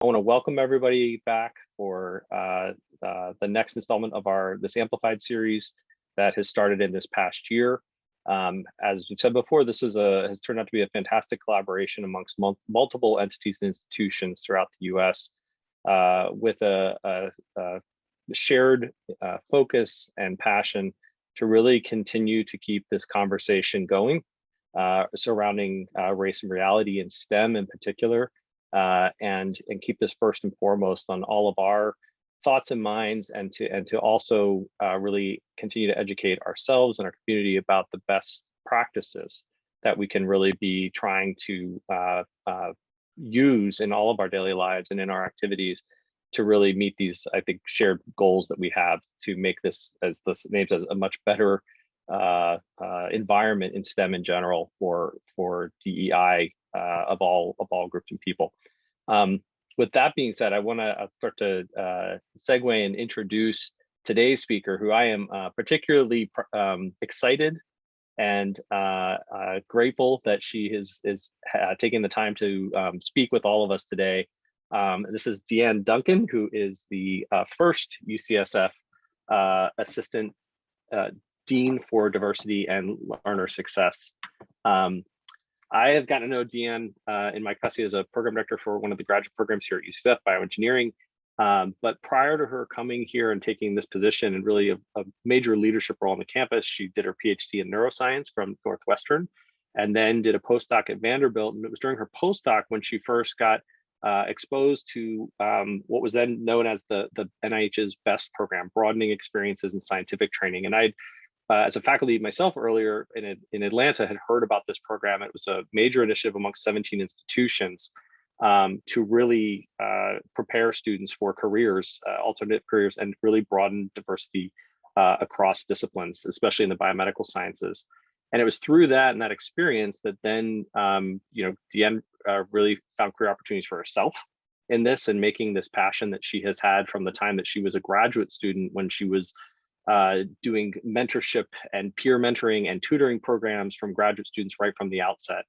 I want to welcome everybody back for the next installment of this Amplified series that has started in this past year. As we've said before, this has turned out to be a fantastic collaboration amongst multiple entities and institutions throughout the U.S. With a shared focus and passion to really continue to keep this conversation going surrounding race and reality in STEM in particular. And keep this first and foremost on all of our thoughts and minds, and to also really continue to educate ourselves and our community about the best practices that we can really be trying to use in all of our daily lives and in our activities to really meet these, I think, shared goals that we have to make this, as this name says, a much better environment in STEM in general for DEI of all groups and people. With that being said, I want to start to segue and introduce today's speaker, who I am particularly excited and grateful that she is taking the time to speak with all of us today. This is Deanne Duncan, who is the first UCSF Assistant Dean for Diversity and Learner Success. I have gotten to know Deanne in my capacity as a program director for one of the graduate programs here at UCSF, bioengineering. But prior to her coming here and taking this position and really a major leadership role on the campus, she did her PhD in neuroscience from Northwestern, and then did a postdoc at Vanderbilt. And it was during her postdoc when she first got exposed to what was then known as the NIH's BEST program, broadening experiences in scientific training. And I, as a faculty myself earlier in Atlanta, had heard about this program. It was a major initiative amongst 17 institutions to really prepare students for careers, alternative careers, and really broaden diversity across disciplines, especially in the biomedical sciences. And it was through that and that experience that then, Deanne really found career opportunities for herself in this, and making this passion that she has had from the time that she was a graduate student, when she was doing mentorship and peer mentoring and tutoring programs from graduate students right from the outset.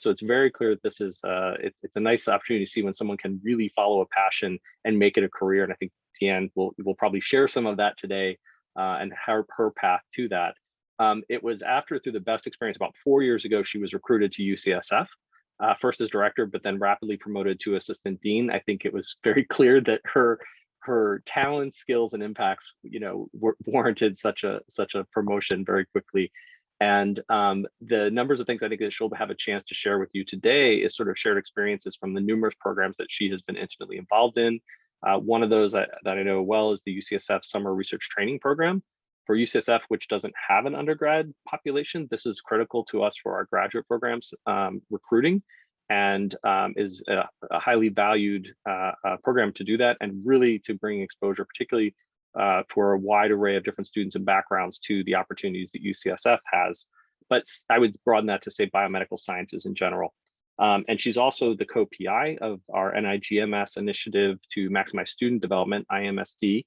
So it's very clear that this is it's a nice opportunity to see when someone can really follow a passion and make it a career. And I think Deanne will probably share some of that today and her path to that. It was after, through the BEST experience about 4 years ago, she was recruited to UCSF, first as director, but then rapidly promoted to assistant dean. I think it was very clear that her talents, skills, and impacts, warranted such a promotion very quickly. And the numbers of things I think that she'll have a chance to share with you today is sort of shared experiences from the numerous programs that she has been intimately involved in. One of those that I know well is the UCSF Summer Research Training Program. For UCSF, which doesn't have an undergrad population, this is critical to us for our graduate programs recruiting, and is a highly valued program to do that, and really to bring exposure, particularly for a wide array of different students and backgrounds, to the opportunities that UCSF has. But I would broaden that to say biomedical sciences in general. And she's also the co-PI of our NIGMS initiative to maximize student development, IMSD.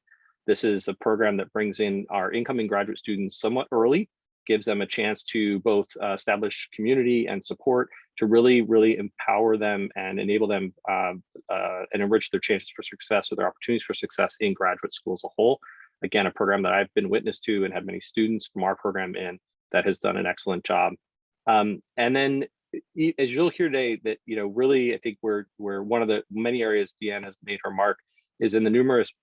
This is a program that brings in our incoming graduate students somewhat early, gives them a chance to both establish community and support, to really empower them and enable them and enrich their chances for success, or their opportunities for success in graduate school as a whole. Again, a program that I've been witness to and had many students from our program in that has done an excellent job. And then, as you'll hear today, that really I think we're one of the many areas Deanne has made her mark is in the numerous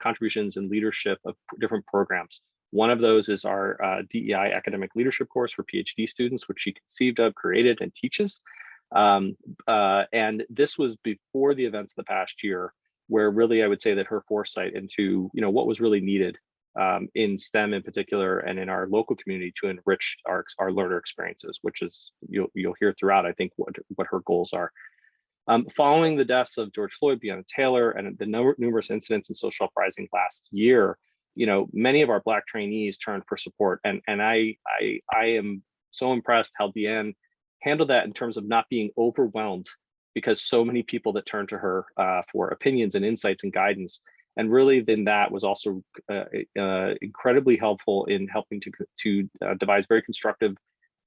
contributions and leadership of different programs. One of those is our DEI academic leadership course for PhD students, which she conceived of, created, and teaches. And this was before the events of the past year, where really I would say that her foresight into what was really needed in STEM in particular, and in our local community, to enrich our learner experiences, which is you'll hear throughout, I think, what her goals are. Following the deaths of George Floyd, Breonna Taylor, and the numerous incidents in social uprising last year, many of our Black trainees turned for support, and I am so impressed how Deanne handled that in terms of not being overwhelmed, because so many people that turned to her for opinions and insights and guidance. And really, then that was also incredibly helpful in helping to devise very constructive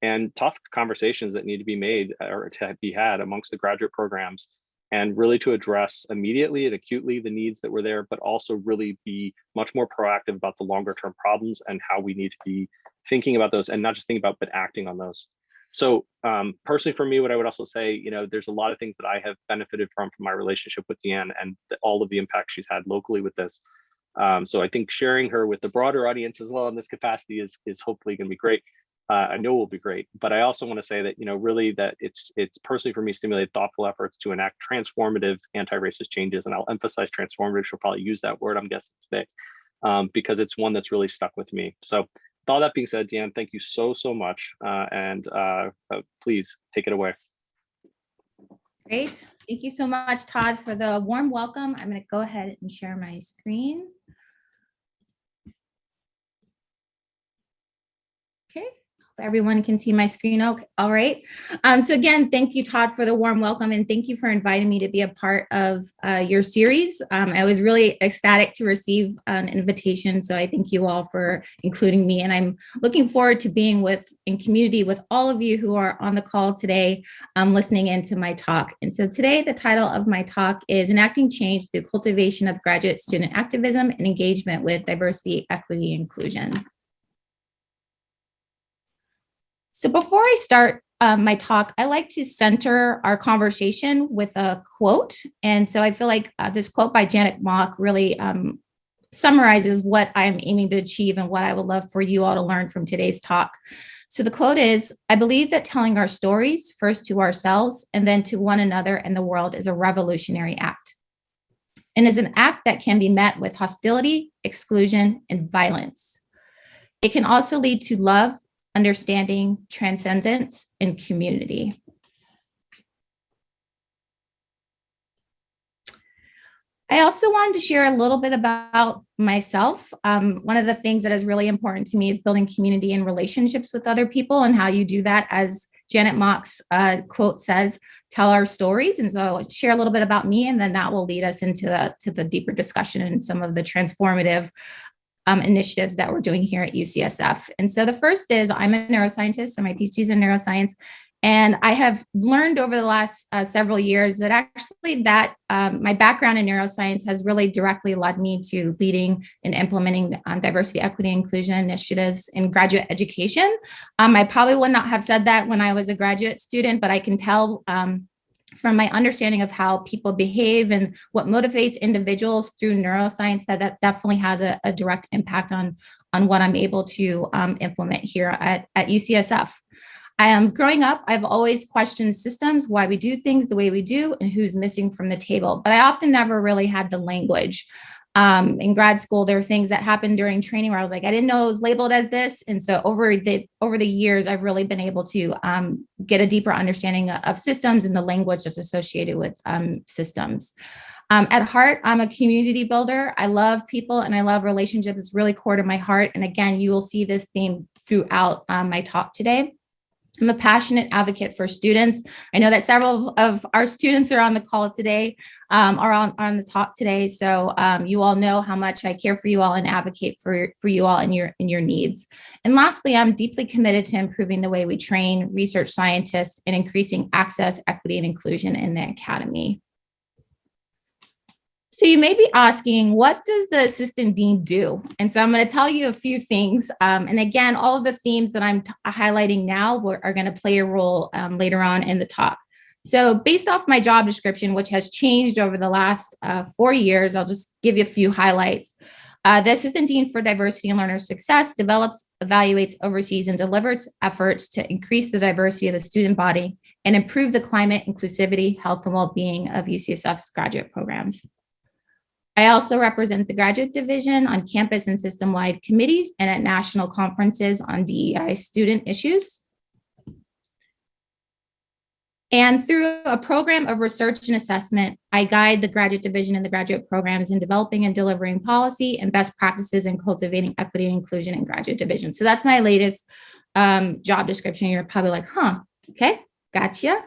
and tough conversations that need to be made or to be had amongst the graduate programs and really to address immediately and acutely the needs that were there, but also really be much more proactive about the longer term problems and how we need to be thinking about those, and not just thinking about, but acting on those. So personally for me, what I would also say, you know, there's a lot of things that I have benefited from my relationship with Deanne and all of the impact she's had locally with this. So I think sharing her with the broader audience as well in this capacity is hopefully going to be great. I know will be great, but I also want to say that, you know, really that it's personally for me stimulated thoughtful efforts to enact transformative anti-racist changes, and I'll emphasize transformative. She'll probably use that word, I'm guessing today, because it's one that's really stuck with me. So with all that being said, Deanne, thank you so much, and please take it away. Great, thank you so much, Todd, for the warm welcome. I'm going to go ahead and share my screen. Okay, everyone can see my screen. Okay, all right. So again, thank you, Todd, for the warm welcome, and thank you for inviting me to be a part of your series. I was really ecstatic to receive an invitation, so I thank you all for including me, and I'm looking forward to being in community with all of you who are on the call today, listening into my talk. And so today, the title of my talk is Enacting Change through Cultivation of Graduate Student Activism and Engagement with Diversity, Equity, and Inclusion. So before I start my talk, I like to center our conversation with a quote. And so I feel like this quote by Janet Mock really summarizes what I'm aiming to achieve and what I would love for you all to learn from today's talk. So the quote is, "I believe that telling our stories, first to ourselves and then to one another and the world, is a revolutionary act, and is an act that can be met with hostility, exclusion, and violence. It can also lead to love, understanding, transcendence, and community." I also wanted to share a little bit about myself. One of the things that is really important to me is building community and relationships with other people, and how you do that, as Janet Mock's quote says, tell our stories. And so I'll share a little bit about me, and then that will lead us into the deeper discussion and some of the transformative initiatives that we're doing here at UCSF. And so the first is, I'm a neuroscientist, so my PhD is in neuroscience. And I have learned over the last several years that actually my background in neuroscience has really directly led me to leading and implementing diversity, equity, and inclusion initiatives in graduate education. I probably would not have said that when I was a graduate student, but I can tell from my understanding of how people behave and what motivates individuals through neuroscience, that definitely has a direct impact on what I'm able to implement here at UCSF. Growing up, I've always questioned systems, why we do things the way we do, and who's missing from the table. But I often never really had the language. In grad school, there were things that happened during training where I was like, I didn't know it was labeled as this. And so over the years, I've really been able to get a deeper understanding of systems and the language that's associated with systems. At heart, I'm a community builder. I love people and I love relationships. It's really core to my heart. And again, you will see this theme throughout my talk today. I'm a passionate advocate for students. I know that several of our students are on the call today, are on the talk today. So you all know how much I care for you all and advocate for you all and your needs. And lastly, I'm deeply committed to improving the way we train research scientists and increasing access, equity, and inclusion in the academy. So you may be asking, what does the assistant dean do? And so I'm going to tell you a few things. And again, all of the themes that I'm highlighting now are going to play a role later on in the talk. So based off my job description, which has changed over the last 4 years, I'll just give you a few highlights. The Assistant Dean for Diversity and Learner Success develops, evaluates, oversees, and delivers efforts to increase the diversity of the student body and improve the climate, inclusivity, health, and well-being of UCSF's graduate programs. I also represent the graduate division on campus and system-wide committees and at national conferences on DEI student issues. And through a program of research and assessment, I guide the graduate division and the graduate programs in developing and delivering policy and best practices in cultivating equity and inclusion in graduate division. So that's my latest job description. You're probably like, huh, okay, gotcha.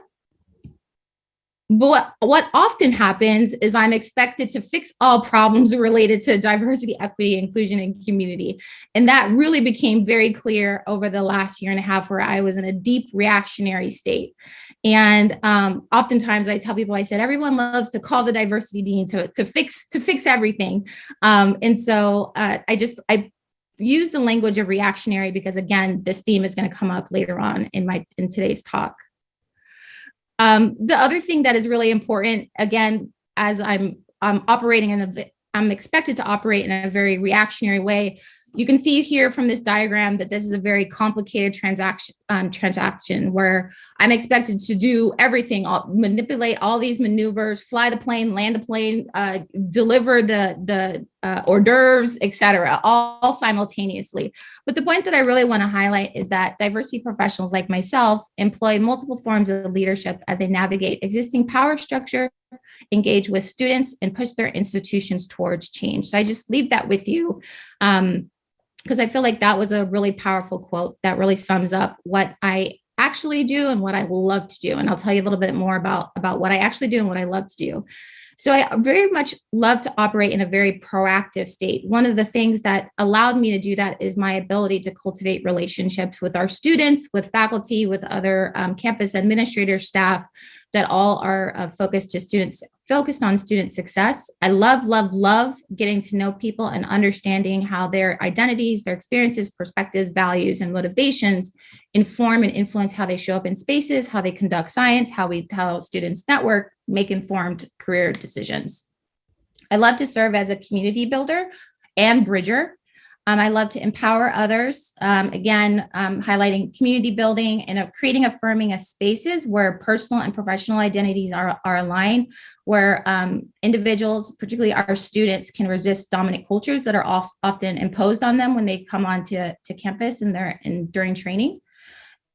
But what often happens is I'm expected to fix all problems related to diversity, equity, inclusion, and community. And that really became very clear over the last year and a half, where I was in a deep reactionary state. And oftentimes I tell people, I said, everyone loves to call the diversity dean to fix everything. And so I use the language of reactionary because, again, this theme is going to come up later on in today's talk. The other thing that is really important, again, as I'm expected to operate in a very reactionary way. You can see here from this diagram that this is a very complicated transaction where I'm expected to do everything, manipulate all these maneuvers, fly the plane, land the plane, deliver the hors d'oeuvres, etc., all simultaneously. But the point that I really want to highlight is that diversity professionals like myself employ multiple forms of leadership as they navigate existing power structure, engage with students, and push their institutions towards change. So I just leave that with you, because I feel like that was a really powerful quote that really sums up what I actually do and what I love to do. And I'll tell you a little bit more about what I actually do and what I love to do. So I very much love to operate in a very proactive state. One of the things that allowed me to do that is my ability to cultivate relationships with our students, with faculty, with other campus administrators, staff, that all are focused on student success. I love getting to know people and understanding how their identities, their experiences, perspectives, values, and motivations inform and influence how they show up in spaces, how they conduct science, how students network, make informed career decisions. I love to serve as a community builder and bridger. I love to empower others, highlighting community building and creating affirming spaces where personal and professional identities are aligned, where individuals, particularly our students, can resist dominant cultures that are often imposed on them when they come onto campus and during training.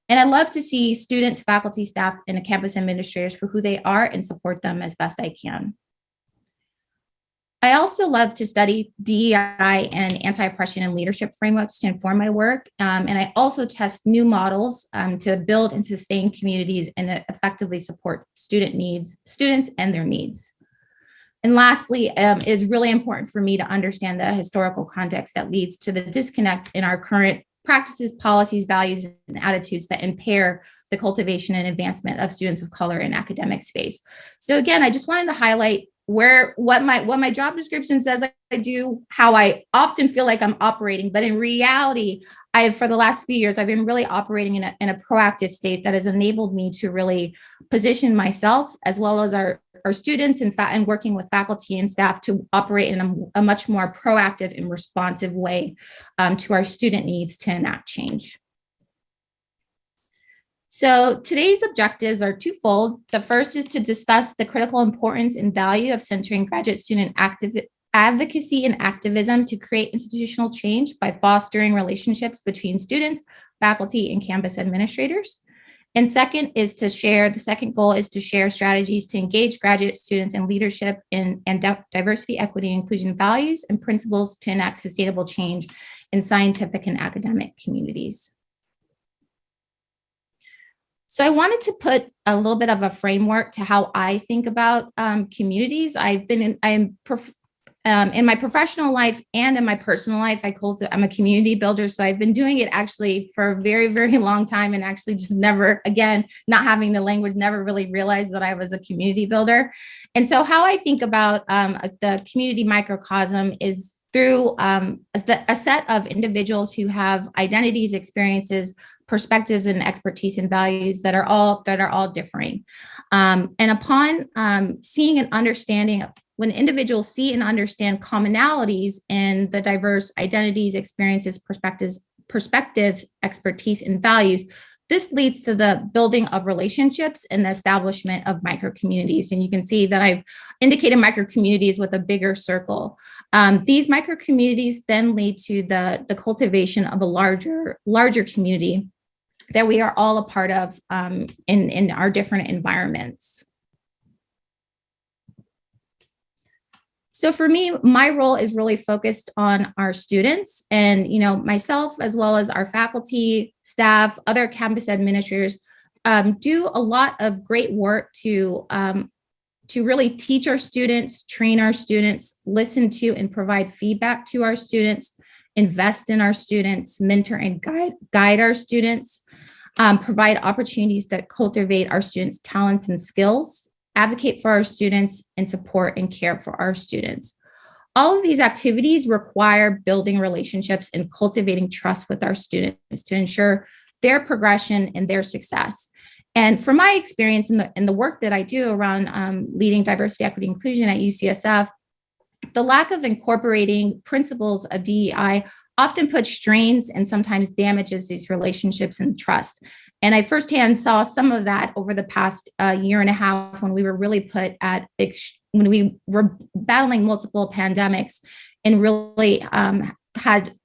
And I love to see students, faculty, staff, and campus administrators for who they are and support them as best I can. I also love to study DEI and anti-oppression and leadership frameworks to inform my work. And I also test new models to build and sustain communities and effectively support students and their needs. And lastly, it is really important for me to understand the historical context that leads to the disconnect in our current practices, policies, values, and attitudes that impair the cultivation and advancement of students of color in academic space. So again, I just wanted to highlight what my job description says I do, how I often feel like I'm operating, but in reality, for the last few years, I've been really operating in a proactive state that has enabled me to really position myself as well as our students and working with faculty and staff to operate in a much more proactive and responsive way to our student needs to enact change. So today's objectives are twofold. The first is to discuss the critical importance and value of centering graduate student advocacy and activism to create institutional change by fostering relationships between students, faculty, and campus administrators. And the second goal is to share strategies to engage graduate students in leadership and diversity, equity, and inclusion values and principles to enact sustainable change in scientific and academic communities. So I wanted to put a little bit of a framework to how I think about communities. In my professional life and in my personal life, I'm a community builder. So I've been doing it actually for a very, very long time, and actually just never, again, not having the language, never really realized that I was a community builder. And so how I think about the community microcosm is through a set of individuals who have identities, experiences, perspectives, and expertise and values that are all differing. And upon seeing and understanding, when individuals see and understand commonalities in the diverse identities, experiences, perspectives, expertise, and values, this leads to the building of relationships and the establishment of microcommunities. And you can see that I've indicated microcommunities with a bigger circle. These microcommunities then lead to the cultivation of a larger community that we are all a part of in our different environments. So for me, my role is really focused on our students, and myself, as well as our faculty, staff, other campus administrators, do a lot of great work to to really teach our students, train our students, listen to and provide feedback to our students, invest in our students, mentor and guide our students, provide opportunities that cultivate our students' talents and skills, advocate for our students, and support and care for our students. All of these activities require building relationships and cultivating trust with our students to ensure their progression and their success. And from my experience in the work that I do around leading diversity, equity, inclusion at UCSF, the lack of incorporating principles of DEI often puts strains and sometimes damages these relationships and trust. And I firsthand saw some of that over the past year and a half when we were really when we were battling multiple pandemics and really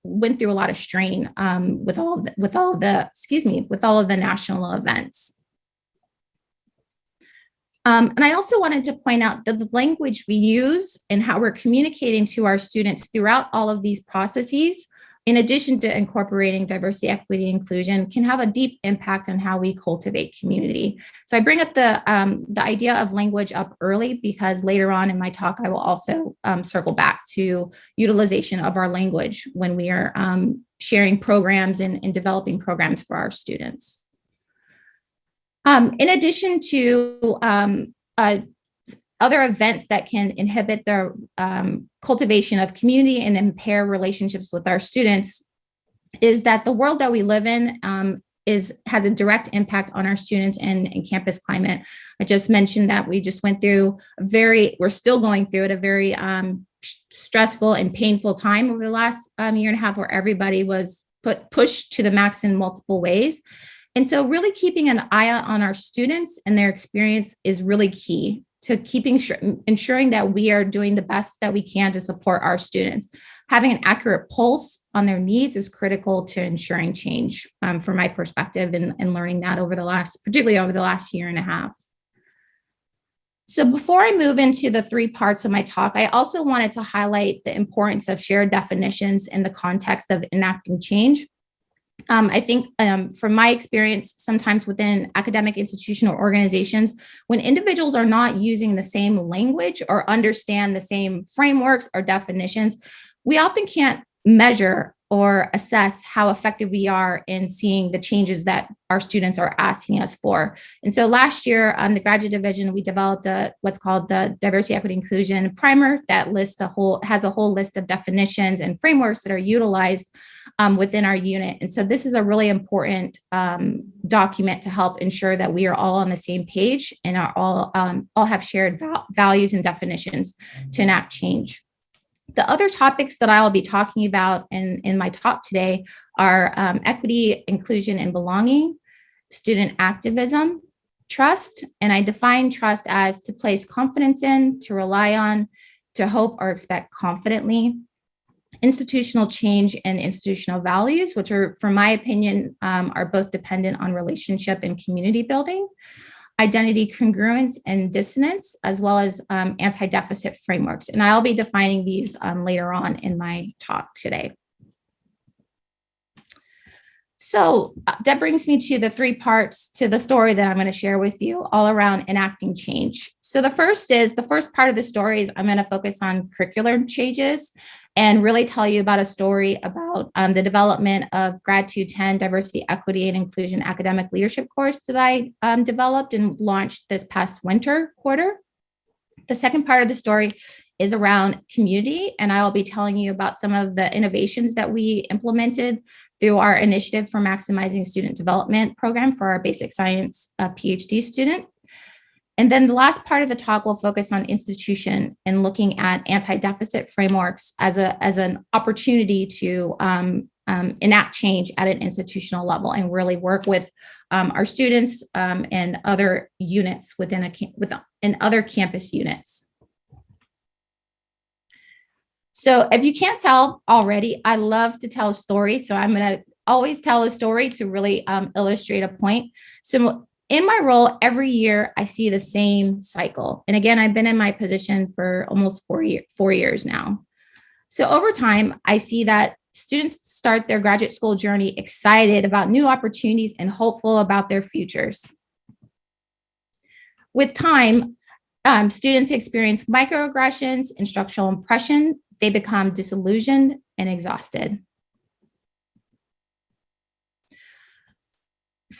went through a lot of strain with all of the national events. And I also wanted to point out that the language we use and how we're communicating to our students throughout all of these processes, in addition to incorporating diversity, equity, inclusion, can have a deep impact on how we cultivate community. So I bring up the idea of language up early because later on in my talk, I will also circle back to utilization of our language when we are sharing programs and developing programs for our students. In addition to other events that can inhibit the cultivation of community and impair relationships with our students, is that the world that we live in has a direct impact on our students and campus climate. I just mentioned that we just went through we're still going through it, a very stressful and painful time over the last year and a half, where everybody was pushed to the max in multiple ways. And so really keeping an eye out on our students and their experience is really key to ensuring that we are doing the best that we can to support our students. Having an accurate pulse on their needs is critical to ensuring change from my perspective and learning that particularly over the last year and a half. So before I move into the three parts of my talk, I also wanted to highlight the importance of shared definitions in the context of enacting change. I think from my experience, sometimes within academic institutional organizations, when individuals are not using the same language or understand the same frameworks or definitions, we often can't measure or assess how effective we are in seeing the changes that our students are asking us for. And so last year on the graduate division, we developed what's called the Diversity, Equity, Inclusion Primer that has a whole list of definitions and frameworks that are utilized within our unit. And so this is a really important document to help ensure that we are all on the same page and are all have shared values and definitions to enact change. The other topics that I'll be talking about in my talk today are equity, inclusion, and belonging, student activism, trust, and I define trust as to place confidence in, to rely on, to hope or expect confidently, institutional change and institutional values, which are, from my opinion, are both dependent on relationship and community building, identity congruence and dissonance, as well as anti-deficit frameworks. And I'll be defining these later on in my talk today. So that brings me to the three parts to the story that I'm going to share with you all around enacting change. So the first part of the story is I'm going to focus on curricular changes and really tell you about a story about the development of Grad 210 Diversity, Equity, and Inclusion Academic Leadership course that I developed and launched this past winter quarter. The second part of the story is around community, and I'll be telling you about some of the innovations that we implemented through our Initiative for Maximizing Student Development program for our basic science PhD student. And then the last part of the talk will focus on institution and looking at anti-deficit frameworks as an opportunity to enact change at an institutional level and really work with our students and other units within other campus units. So if you can't tell already, I love to tell stories. So I'm going to always tell a story to really illustrate a point. So in my role, every year I see the same cycle. And again, I've been in my position for almost 4 years now. So over time, I see that students start their graduate school journey excited about new opportunities and hopeful about their futures. With time, Students experience microaggressions, instructional oppression. They become disillusioned and exhausted.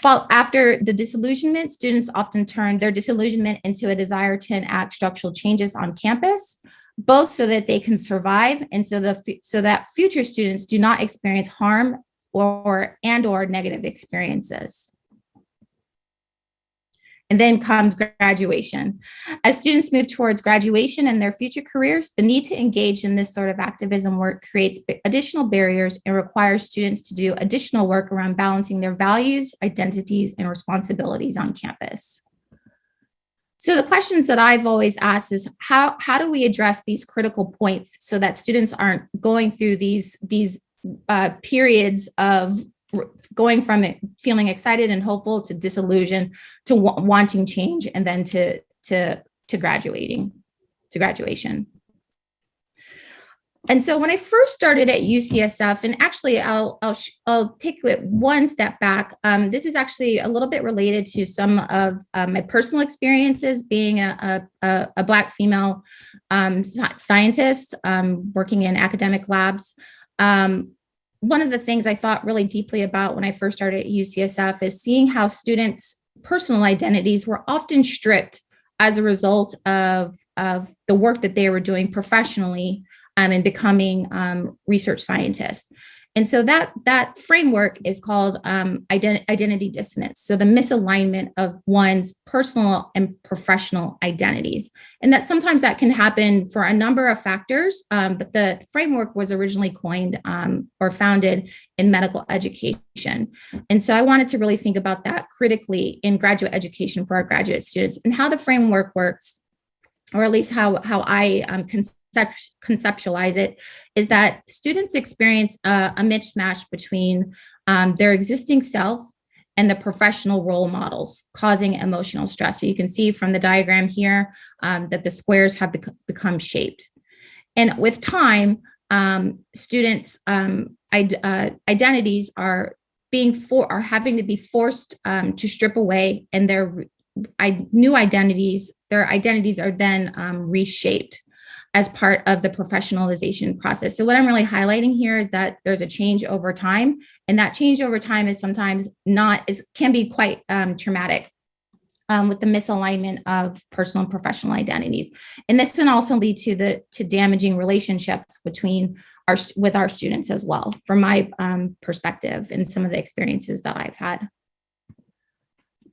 After the disillusionment, students often turn their disillusionment into a desire to enact structural changes on campus, both so that they can survive and so that future students do not experience harm or negative experiences. And then comes graduation. As students move towards graduation and their future careers, the need to engage in this sort of activism work creates additional barriers and requires students to do additional work around balancing their values, identities, and responsibilities on campus. So the questions that I've always asked is how do we address these critical points so that students aren't going through these periods of going from it feeling excited and hopeful to disillusion to wanting change and then to graduation. And so when I first started at UCSF, and actually I'll take it one step back. This is actually a little bit related to some of my personal experiences being a Black female scientist working in academic labs. One of the things I thought really deeply about when I first started at UCSF is seeing how students' personal identities were often stripped as a result of the work that they were doing professionally and becoming research scientists. And so that framework is called identity dissonance. So the misalignment of one's personal and professional identities. And that sometimes that can happen for a number of factors, but the framework was originally coined or founded in medical education. And so I wanted to really think about that critically in graduate education for our graduate students and how the framework works, or at least how I conceptualize it, is that students experience a mismatch between their existing self and the professional role models, causing emotional stress. So you can see from the diagram here that the squares have become shaped. And with time, students' identities are having to be forced to strip away, and their identities are then reshaped as part of the professionalization process. So what I'm really highlighting here is that there's a change over time, and that change over time is sometimes can be quite traumatic with the misalignment of personal and professional identities. And this can also lead to damaging relationships with our students as well, from my perspective and some of the experiences that I've had.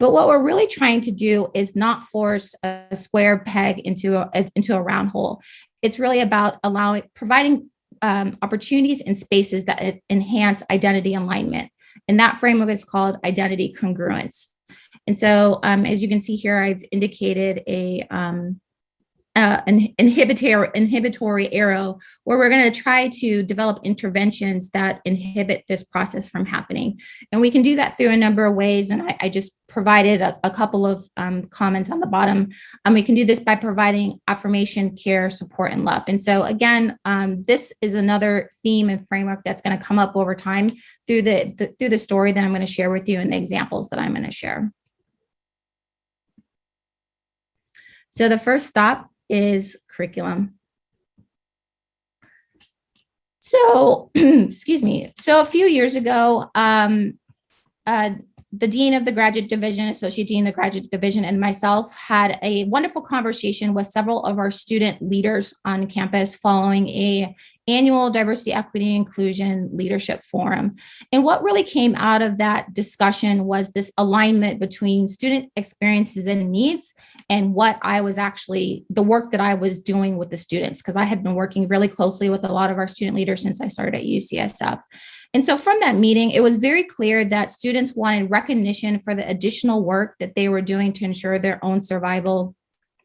But what we're really trying to do is not force a square peg into a round hole. It's really about providing opportunities and spaces that enhance identity alignment. And that framework is called identity congruence. And so as you can see here, I've indicated an inhibitory arrow where we're going to try to develop interventions that inhibit this process from happening. And we can do that through a number of ways. And I just provided a couple of comments on the bottom. We can do this by providing affirmation, care, support, and love. And so again, this is another theme and framework that's going to come up over time through the story that I'm going to share with you and the examples that I'm going to share. So the first stop is curriculum. So, excuse me. So a few years ago, the dean of the graduate division, associate dean of the graduate division, and myself had a wonderful conversation with several of our student leaders on campus following a annual diversity, equity, inclusion leadership forum. And what really came out of that discussion was this alignment between student experiences and needs and what I was actually, the work that I was doing with the students, because I had been working really closely with a lot of our student leaders since I started at UCSF. And so from that meeting, it was very clear that students wanted recognition for the additional work that they were doing to ensure their own survival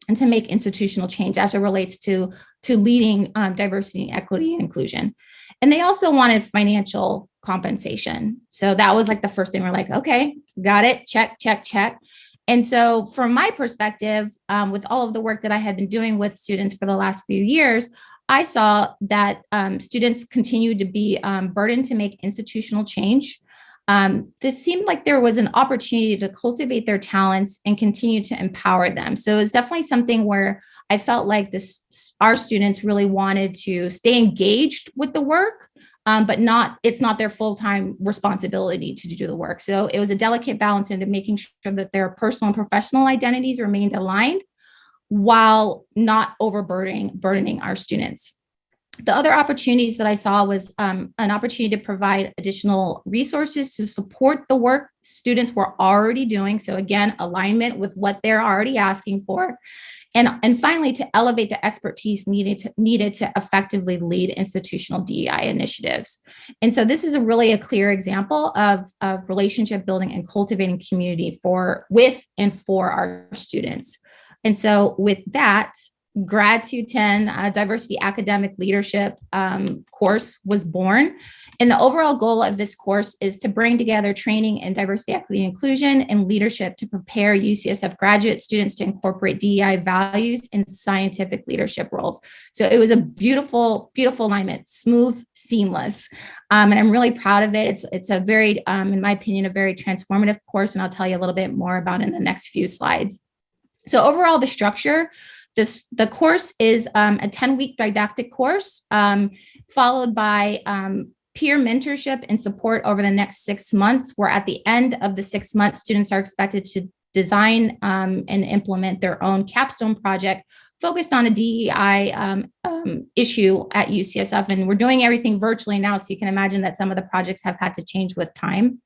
and to make institutional change as it relates to leading diversity, equity, and inclusion. And they also wanted financial compensation. So that was like the first thing. We're like, okay, got it, check, check, check. And so from my perspective, with all of the work that I had been doing with students for the last few years, I saw that students continue to be burdened to make institutional change. this seemed like there was an opportunity to cultivate their talents and continue to empower them. So it was definitely something where I felt like our students really wanted to stay engaged with the work, but it's not their full-time responsibility to do the work. So it was a delicate balance into making sure that their personal and professional identities remained aligned while not burdening our students. The other opportunities that I saw was an opportunity to provide additional resources to support the work students were already doing. So again, alignment with what they're already asking for. And finally, to elevate the expertise needed to effectively lead institutional DEI initiatives. And so this is a clear example of relationship building and cultivating community with and for our students. And so with that, Grad 210 Diversity Academic Leadership course was born. And the overall goal of this course is to bring together training in diversity, equity, inclusion, and leadership to prepare UCSF graduate students to incorporate DEI values in scientific leadership roles. So it was a beautiful, beautiful alignment, smooth, seamless. And I'm really proud of it. It's a very, in my opinion, a very transformative course. And I'll tell you a little bit more about it in the next few slides. So overall, the structure, the course is a 10-week didactic course, followed by peer mentorship and support over the next 6 months, where at the end of the 6 months, students are expected to design and implement their own capstone project focused on a DEI issue at UCSF. And we're doing everything virtually now, so you can imagine that some of the projects have had to change with time.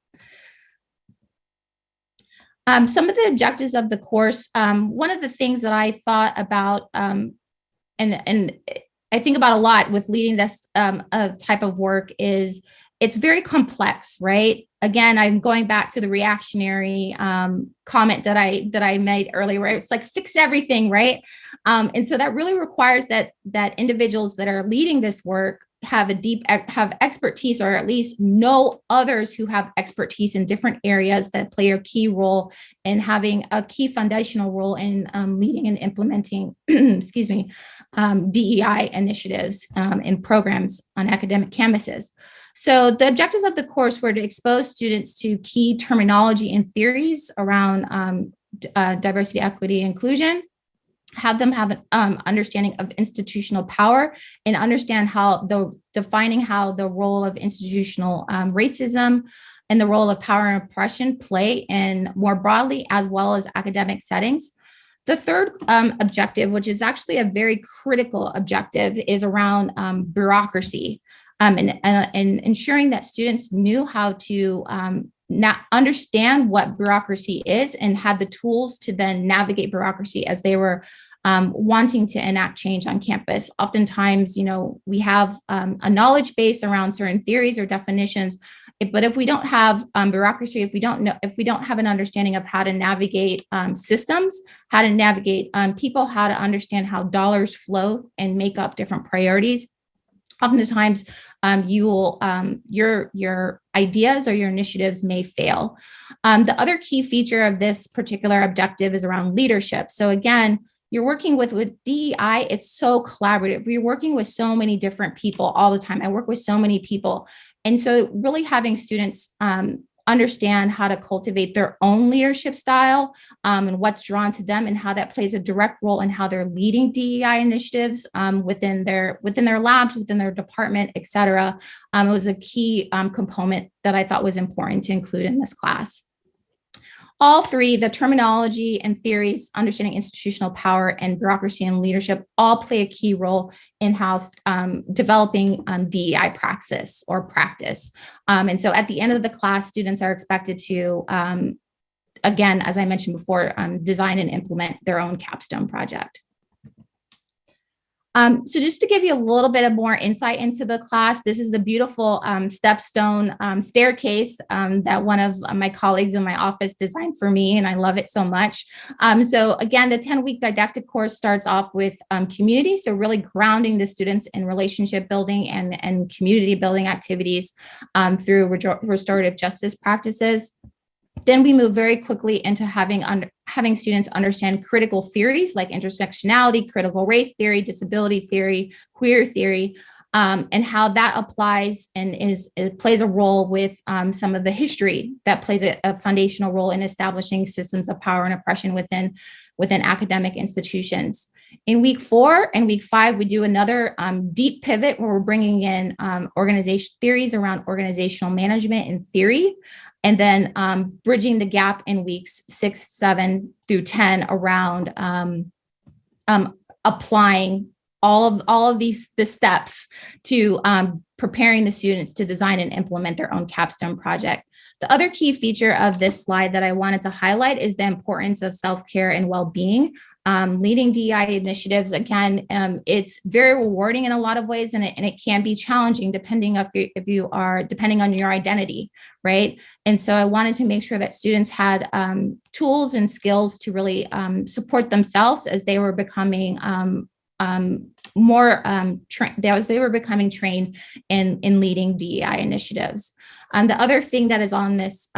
Some of the objectives of the course, one of the things that I thought about, and I think about a lot with leading this type of work, is it's very complex, right? Again, I'm going back to the reactionary comment that I made earlier, where it's like fix everything, right? And so that really requires that individuals that are leading this work have expertise, or at least know others who have expertise in different areas that play a key role in having a key foundational role in leading and implementing, excuse me, DEI initiatives and programs on academic campuses. So the objectives of the course were to expose students to key terminology and theories around diversity, equity, inclusion, have them have an understanding of institutional power, and understand defining how the role of institutional racism and the role of power and oppression play in more broadly as well as academic settings. The third objective, which is actually a very critical objective, is around bureaucracy and ensuring that students knew how to not understand what bureaucracy is and had the tools to then navigate bureaucracy as they were wanting to enact change on campus. Oftentimes, we have a knowledge base around certain theories or definitions, but if we don't have bureaucracy, if we don't have an understanding of how to navigate systems, how to navigate people, how to understand how dollars flow and make up different priorities, oftentimes your ideas or your initiatives may fail. The other key feature of this particular objective is around leadership. So again, you're working with DEI, it's so collaborative. We're working with so many different people all the time. I work with so many people. And so really having students understand how to cultivate their own leadership style and what's drawn to them, and how that plays a direct role in how they're leading DEI initiatives within their labs, within their department, et cetera. It was a key component that I thought was important to include in this class. All three, the terminology and theories, understanding institutional power, and bureaucracy and leadership, all play a key role in how developing DEI practice. And so at the end of the class, students are expected to, again, as I mentioned before, design and implement their own capstone project. So just to give you a little bit of more insight into the class, this is a beautiful stepstone staircase that one of my colleagues in my office designed for me, and I love it so much. So again, the 10-week didactic course starts off with community, so really grounding the students in relationship building and community building activities through restorative justice practices. Then we move very quickly into having students understand critical theories like intersectionality, critical race theory, disability theory, queer theory, and how that applies and it plays a role with some of the history that plays a foundational role in establishing systems of power and oppression within academic institutions. In week 4 and week 5, we do another deep pivot where we're bringing in organization theories around organizational management and theory, and then bridging the gap in weeks 6, 7 through 10 around applying all of the steps to preparing the students to design and implement their own capstone project. The other key feature of this slide that I wanted to highlight is the importance of self-care and well-being. Leading DEI initiatives, again, it's very rewarding in a lot of ways, and it can be challenging depending on your identity, right? And so I wanted to make sure that students had tools and skills to really support themselves as they were becoming they were becoming trained in leading DEI initiatives. The other thing that is on this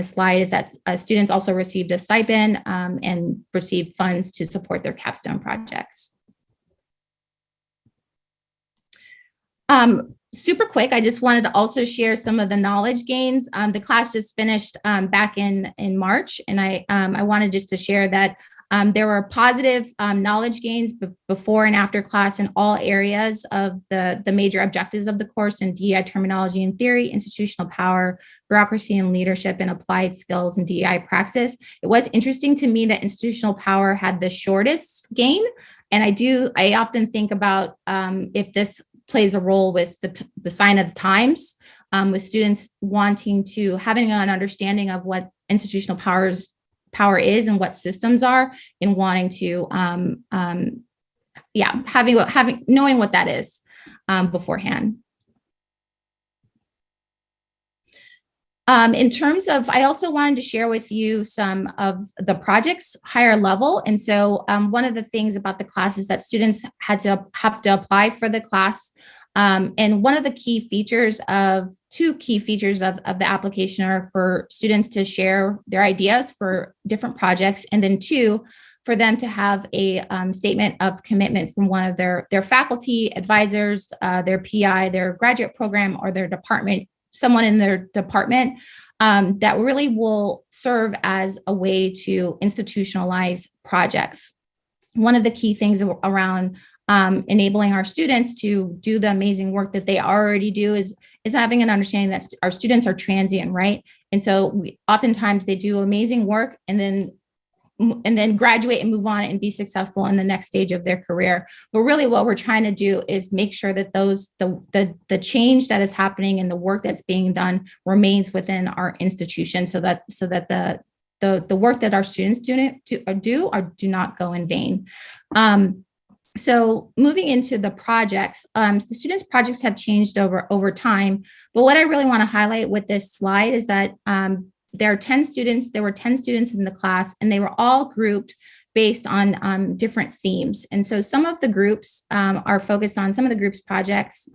slide is that students also received a stipend and received funds to support their capstone projects. Super quick, I just wanted to also share some of the knowledge gains. The class just finished back in March, and I wanted just to share that there were positive knowledge gains before and after class in all areas of the major objectives of the course in DEI terminology and theory, institutional power, bureaucracy and leadership, and applied skills and DEI praxis. It was interesting to me that institutional power had the shortest gain. And I often think about if this plays a role with the sign of the times, with students wanting to having an understanding of what institutional power is and what systems are, and wanting to knowing what that is beforehand. In terms of, I also wanted to share with you some of the projects higher level. And so one of the things about the class is that students have to apply for the class. And one of the two key features of the application are for students to share their ideas for different projects. And then 2, for them to have a statement of commitment from one of their faculty, advisors, their PI, their graduate program, or their department, someone in their department that really will serve as a way to institutionalize projects. One of the key things around enabling our students to do the amazing work that they already do is having an understanding that our students are transient, right? And so oftentimes they do amazing work and then graduate and move on and be successful in the next stage of their career. But really what we're trying to do is make sure that the change that is happening and the work that's being done remains within our institution, so that the work that our students do not go in vain. So moving into the projects, the students' projects have changed over time. But what I really want to highlight with this slide is that there were 10 students in the class, and they were all grouped based on different themes. And so some of the groups are focused on one of the group's projects,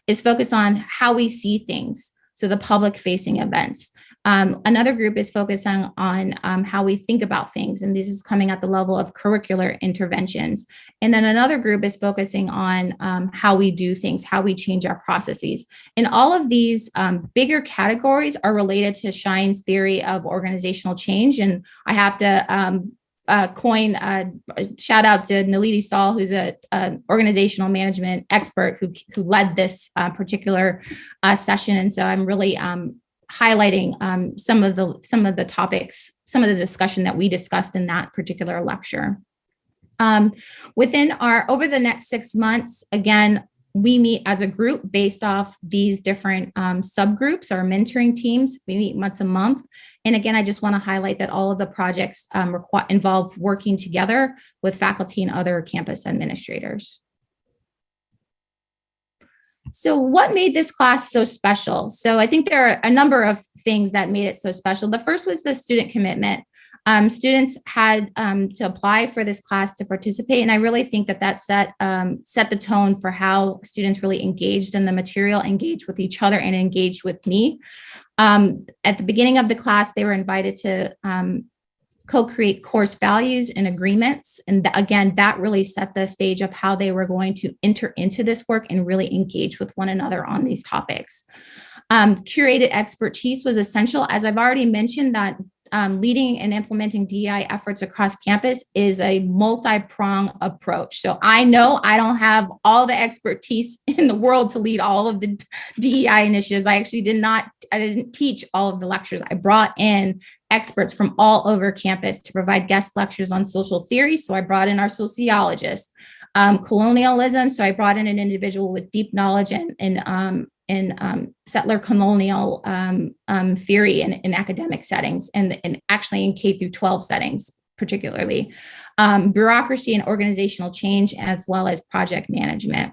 is focused on how we see things. So the public facing events. Another group is focused on how we think about things. And this is coming at the level of curricular interventions. And then another group is focusing on how we do things, how we change our processes. And all of these bigger categories are related to Shine's theory of organizational change. And I have to shout out to Naliti Saul, who's an organizational management expert who led this particular session. And so I'm really highlighting some of the topics, some of the discussion that we discussed in that particular lecture. Over the next 6 months, again, we meet as a group based off these different subgroups or mentoring teams. We meet once a month. And again, I just want to highlight that all of the projects involve working together with faculty and other campus administrators. So what made this class so special? So I think there are a number of things that made it so special. The first was the student commitment. Students had to apply for this class to participate. And I really think that set the tone for how students really engaged in the material, engaged with each other, and engaged with me. At the beginning of the class, they were invited to co-create course values and agreements. And again, that really set the stage of how they were going to enter into this work and really engage with one another on these topics. Curated expertise was essential. As I've already mentioned, that leading and implementing DEI efforts across campus is a multi-pronged approach. So I know I don't have all the expertise in the world to lead all of the DEI initiatives. I actually didn't teach all of the lectures. I brought in experts from all over campus to provide guest lectures on social theory. So I brought in our sociologist, colonialism. So I brought in an individual with deep knowledge in settler colonial theory in academic settings and actually in K through 12 settings, particularly bureaucracy and organizational change, as well as project management.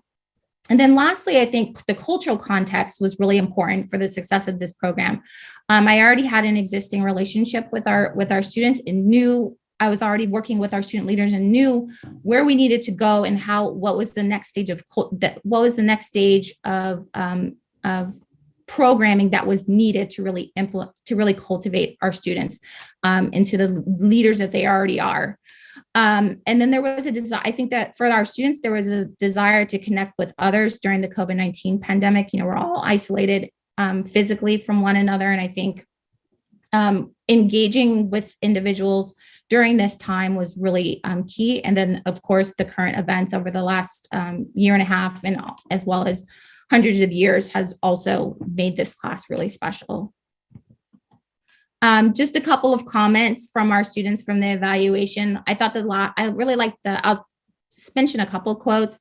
And then lastly, I think the cultural context was really important for the success of this program. I already had an existing relationship with our students and knew I was already working with our student leaders and knew where we needed to go and what was the next stage of programming that was needed to really cultivate our students into the leaders that they already are. And then there was a desire, I think that for our students, there was a desire to connect with others during the COVID-19 pandemic. We're all isolated physically from one another. And I think engaging with individuals during this time was really key. And then, of course, the current events over the last year and a half, and as well as hundreds of years, has also made this class really special. Just a couple of comments from our students from the evaluation. I really liked I'll mention a couple of quotes.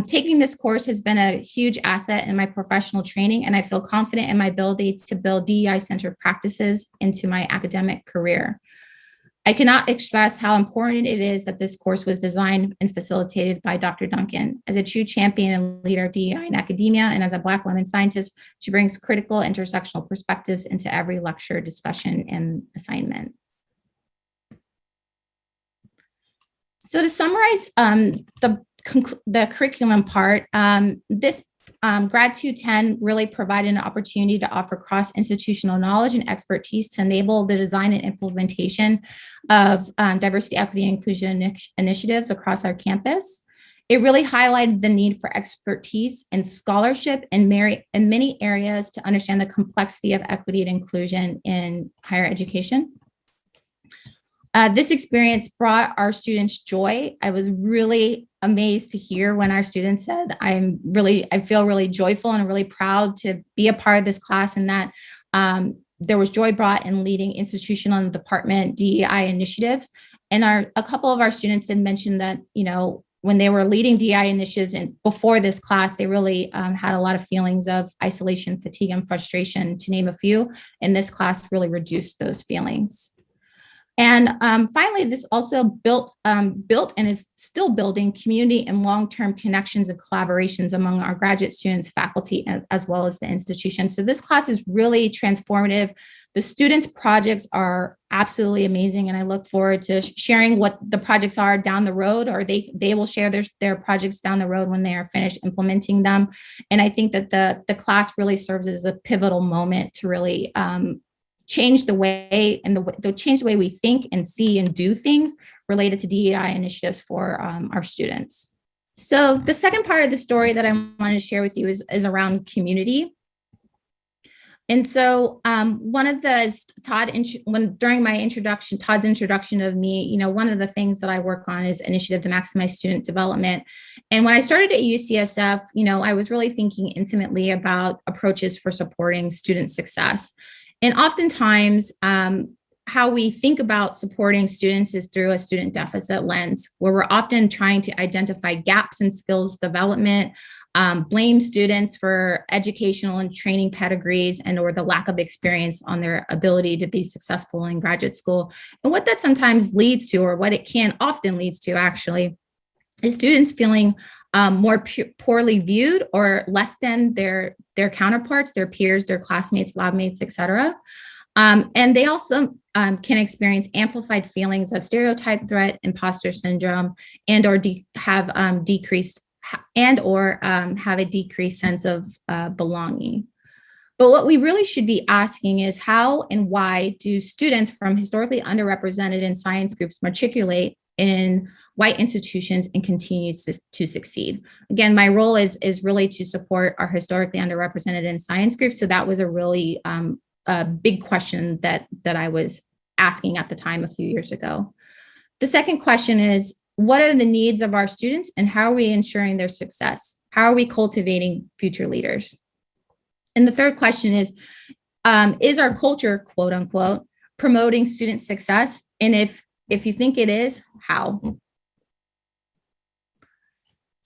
Taking this course has been a huge asset in my professional training, and I feel confident in my ability to build DEI-centered practices into my academic career. I cannot express how important it is that this course was designed and facilitated by Dr. Duncan. As a true champion and leader of DEI in academia, and as a Black woman scientist, she brings critical intersectional perspectives into every lecture, discussion, and assignment. So to summarize the curriculum part, this Grad 210 really provided an opportunity to offer cross-institutional knowledge and expertise to enable the design and implementation of diversity, equity, and inclusion initiatives across our campus. It really highlighted the need for expertise and scholarship in many areas to understand the complexity of equity and inclusion in higher education. This experience brought our students joy. I was really amazed to hear when our students said, I feel really joyful and really proud to be a part of this class, and that there was joy brought in leading institutional and department DEI initiatives. And a couple of our students had mentioned that, when they were leading DEI initiatives and before this class, they really had a lot of feelings of isolation, fatigue, and frustration, to name a few. And this class really reduced those feelings. And finally, this also built and is still building community and long-term connections and collaborations among our graduate students, faculty, as well as the institution. So this class is really transformative. The students' projects are absolutely amazing, and I look forward to sharing what the projects are down the road, or they will share their projects down the road when they are finished implementing them. And I think that the class really serves as a pivotal moment to really change the way we think and see and do things related to DEI initiatives for our students. So the second part of the story that I wanted to share with you is around community. And so one of the during my introduction, Todd's introduction of me, one of the things that I work on is initiative to maximize student development. And when I started at UCSF, I was really thinking intimately about approaches for supporting student success. And oftentimes, how we think about supporting students is through a student deficit lens, where we're often trying to identify gaps in skills development, blame students for educational and training pedigrees or the lack of experience on their ability to be successful in graduate school. And what that sometimes leads to, or what it can often leads to actually, is students feeling more poorly viewed or less than their counterparts, their peers, their classmates, lab mates, et cetera. And they also can experience amplified feelings of stereotype threat, imposter syndrome, and or have a decreased sense of belonging. But what we really should be asking is how and why do students from historically underrepresented in science groups matriculate in white institutions and continue to succeed? Again, my role is really to support our historically underrepresented in science groups. So that was a really a big question that I was asking at the time a few years ago. The second question is, what are the needs of our students and how are we ensuring their success? How are we cultivating future leaders? And the third question is our culture, quote unquote, promoting student success? And if you think it is, how?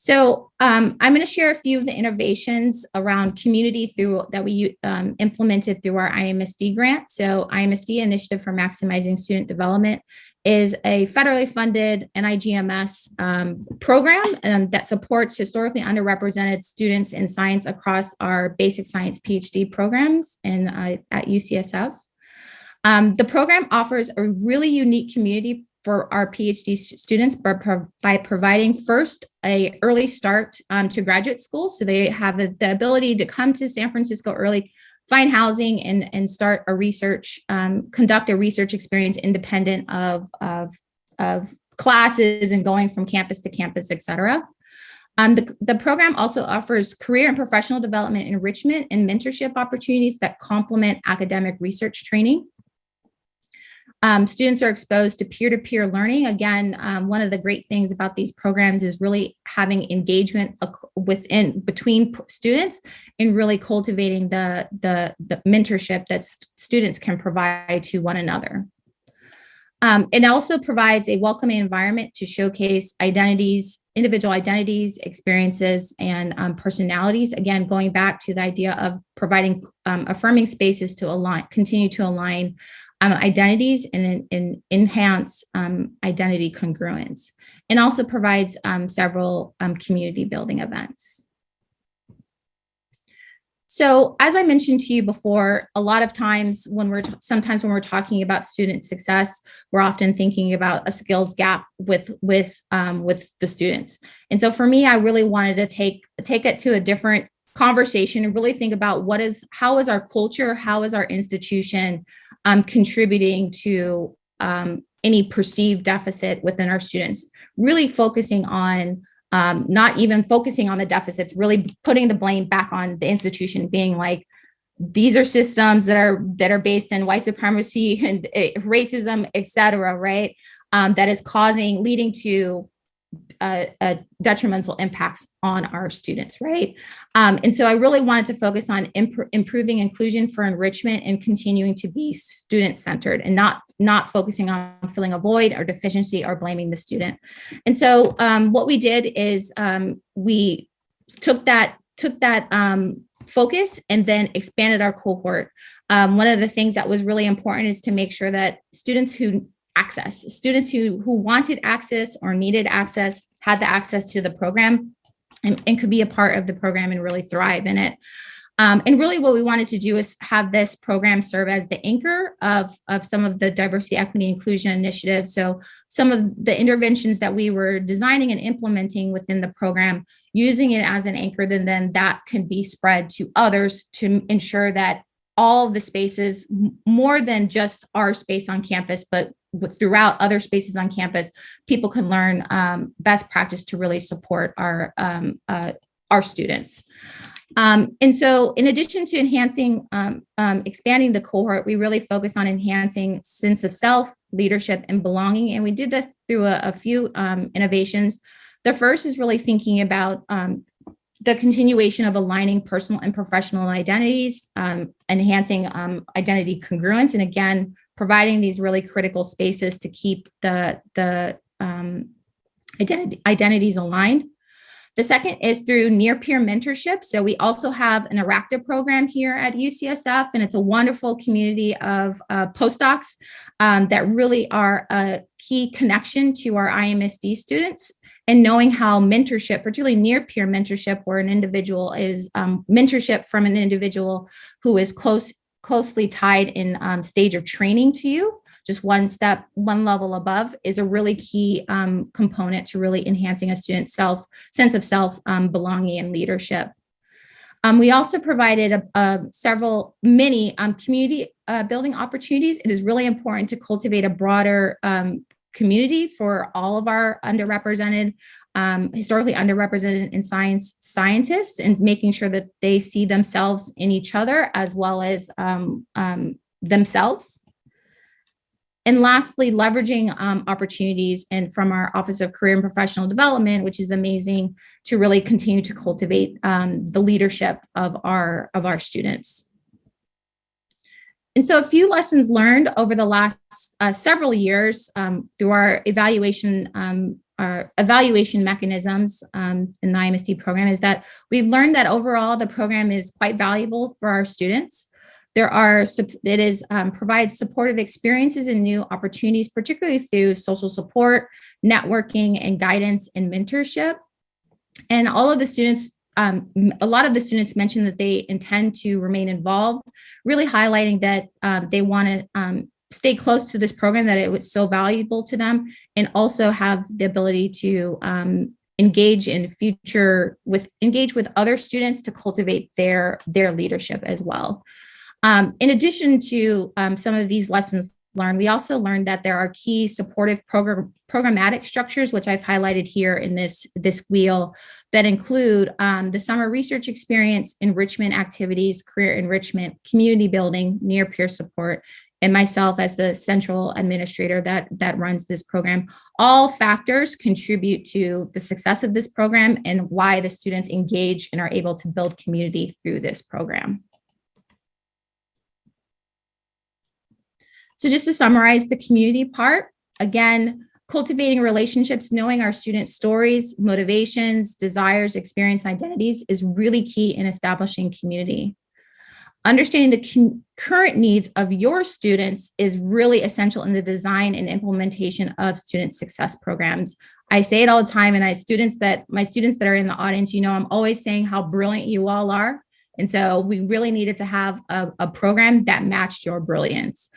So I'm going to share a few of the innovations around community that we implemented through our IMSD grant. So IMSD, Initiative for Maximizing Student Development, is a federally funded NIGMS program that supports historically underrepresented students in science across our basic science PhD programs at UCSF. The program offers a really unique community for our PhD students by providing first an early start to graduate school. So they have the ability to come to San Francisco early, find housing and start a research, conduct a research experience independent of classes and going from campus to campus, et cetera. The program also offers career and professional development, enrichment, and mentorship opportunities that complement academic research training. Students are exposed to peer-to-peer learning. Again, one of the great things about these programs is really having engagement between students and really cultivating the mentorship that students can provide to one another. It also provides a welcoming environment to showcase individual identities, experiences, and personalities. Again, going back to the idea of providing affirming spaces to continue to align identities and enhance identity congruence, and also provides several community building events. So as I mentioned to you before, a lot of times when we're talking about student success, we're often thinking about a skills gap with the students. And so for me, I really wanted to take it to a different conversation and really think about how is our culture, how is our institution contributing to any perceived deficit within our students, really focusing on not even focusing on the deficits, really putting the blame back on the institution, being like, these are systems that are based in white supremacy and racism, et cetera, right? That is leading to detrimental impacts on our students, right? And so I really wanted to focus on improving inclusion for enrichment and continuing to be student-centered and not focusing on filling a void or deficiency or blaming the student. And so what we did is we took that focus and then expanded our cohort. One of the things that was really important is to make sure that students who wanted access or needed access had the access to the program and could be a part of the program and really thrive in it. And really what we wanted to do is have this program serve as the anchor of some of the diversity, equity, inclusion initiatives. So some of the interventions that we were designing and implementing within the program, using it as an anchor, then that can be spread to others to ensure that all the spaces, more than just our space on campus, but throughout other spaces on campus, people can learn best practice to really support our students. And so in addition to enhancing, expanding the cohort, we really focus on enhancing sense of self, leadership, and belonging. And we did this through a few innovations. The first is really thinking about the continuation of aligning personal and professional identities, enhancing identity congruence, and again, providing these really critical spaces to keep the identities aligned. The second is through near-peer mentorship. So we also have an Reactive program here at UCSF, and it's a wonderful community of postdocs that really are a key connection to our IMSD students. And knowing how mentorship, particularly near-peer mentorship, where an individual is mentorship from an individual who is closely tied in stage of training to you, just one level above, is a really key component to really enhancing a student's sense of self, belonging, and leadership. We also provided several many community building opportunities. It is really important to cultivate a broader community for all of our underrepresented, historically underrepresented in science scientists, and making sure that they see themselves in each other as well as themselves. And lastly, leveraging opportunities and from our Office of Career and Professional Development, which is amazing, to really continue to cultivate the leadership of our students. And so a few lessons learned over the last several years through our evaluation mechanisms in the IMSD program is that we've learned that overall the program is quite valuable for our students. Provides supportive experiences and new opportunities, particularly through social support, networking, and guidance and mentorship. And all of the students, a lot of the students mentioned that they intend to remain involved, really highlighting that they want to stay close to this program, that it was so valuable to them, and also have the ability to engage with other students to cultivate their leadership as well. In addition to some of these lessons learned, we also learned that there are key supportive programmatic structures, which I've highlighted here in this wheel, that include the summer research experience, enrichment activities, career enrichment, community building, near peer support, and myself as the central administrator that runs this program. All factors contribute to the success of this program and why the students engage and are able to build community through this program. So just to summarize the community part, again, cultivating relationships, knowing our students' stories, motivations, desires, experience, identities is really key in establishing community. Understanding the current needs of your students is really essential in the design and implementation of student success programs. I say it all the time, and my students that are in the audience, I'm always saying how brilliant you all are. And so we really needed to have a program that matched your brilliance.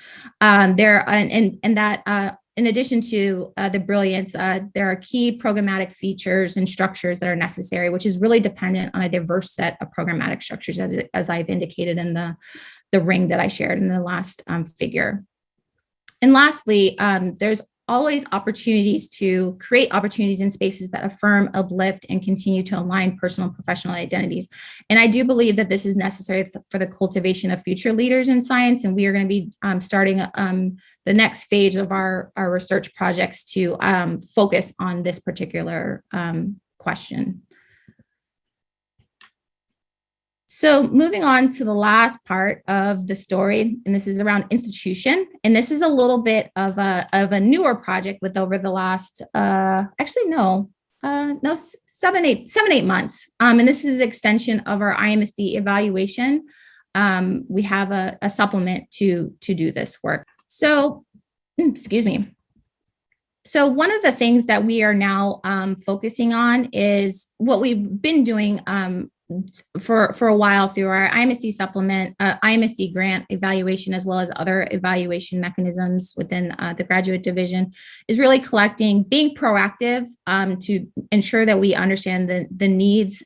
In addition to the brilliance, there are key programmatic features and structures that are necessary, which is really dependent on a diverse set of programmatic structures, as I've indicated in the ring that I shared in the last figure. And lastly, there's always opportunities to create opportunities in spaces that affirm, uplift, and continue to align personal and professional identities. And I do believe that this is necessary for the cultivation of future leaders in science. And we are going to be starting the next phase of our research projects to focus on this particular question. So moving on to the last part of the story, and this is around institution. And this is a little bit of a newer project with over the last, 7-8 months. And this is an extension of our IMSD evaluation. We have a supplement to do this work. So, excuse me. So one of the things that we are now focusing on is what we've been doing for a while through our IMSD supplement, IMSD grant evaluation, as well as other evaluation mechanisms within the graduate division, is really being proactive to ensure that we understand the needs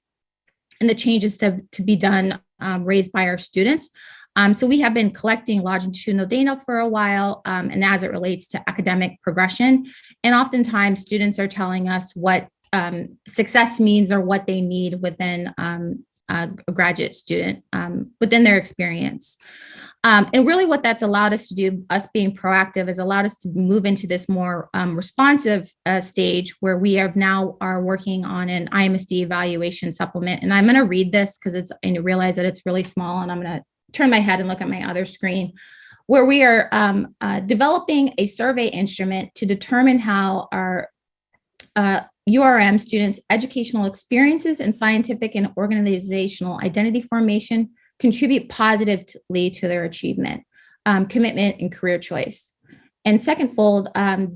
and the changes to be done raised by our students. So we have been collecting longitudinal data for a while, and as it relates to academic progression, and oftentimes students are telling us what success means or what they need within a graduate student within their experience. And really what that's allowed us to do, us being proactive, has allowed us to move into this more responsive stage where we are working on an IMSD evaluation supplement. And I'm going to read this because I realize that it's really small, and I'm going to turn my head and look at my other screen, where we are developing a survey instrument to determine how our URM students' educational experiences and scientific and organizational identity formation contribute positively to their achievement, commitment, and career choice. And secondfold,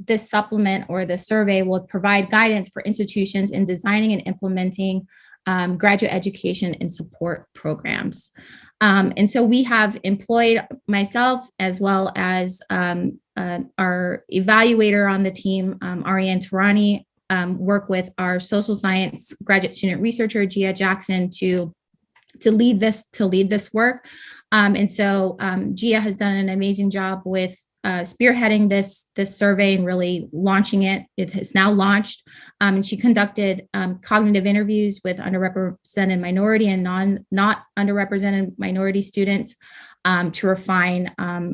this supplement or the survey will provide guidance for institutions in designing and implementing graduate education and support programs. And so we have employed myself as well as our evaluator on the team, Ariane Tarani, work with our social science graduate student researcher, Gia Jackson, to to lead this work. And so Gia has done an amazing job with spearheading this survey and really launching it. It has now launched. And she conducted cognitive interviews with underrepresented minority and not underrepresented minority students to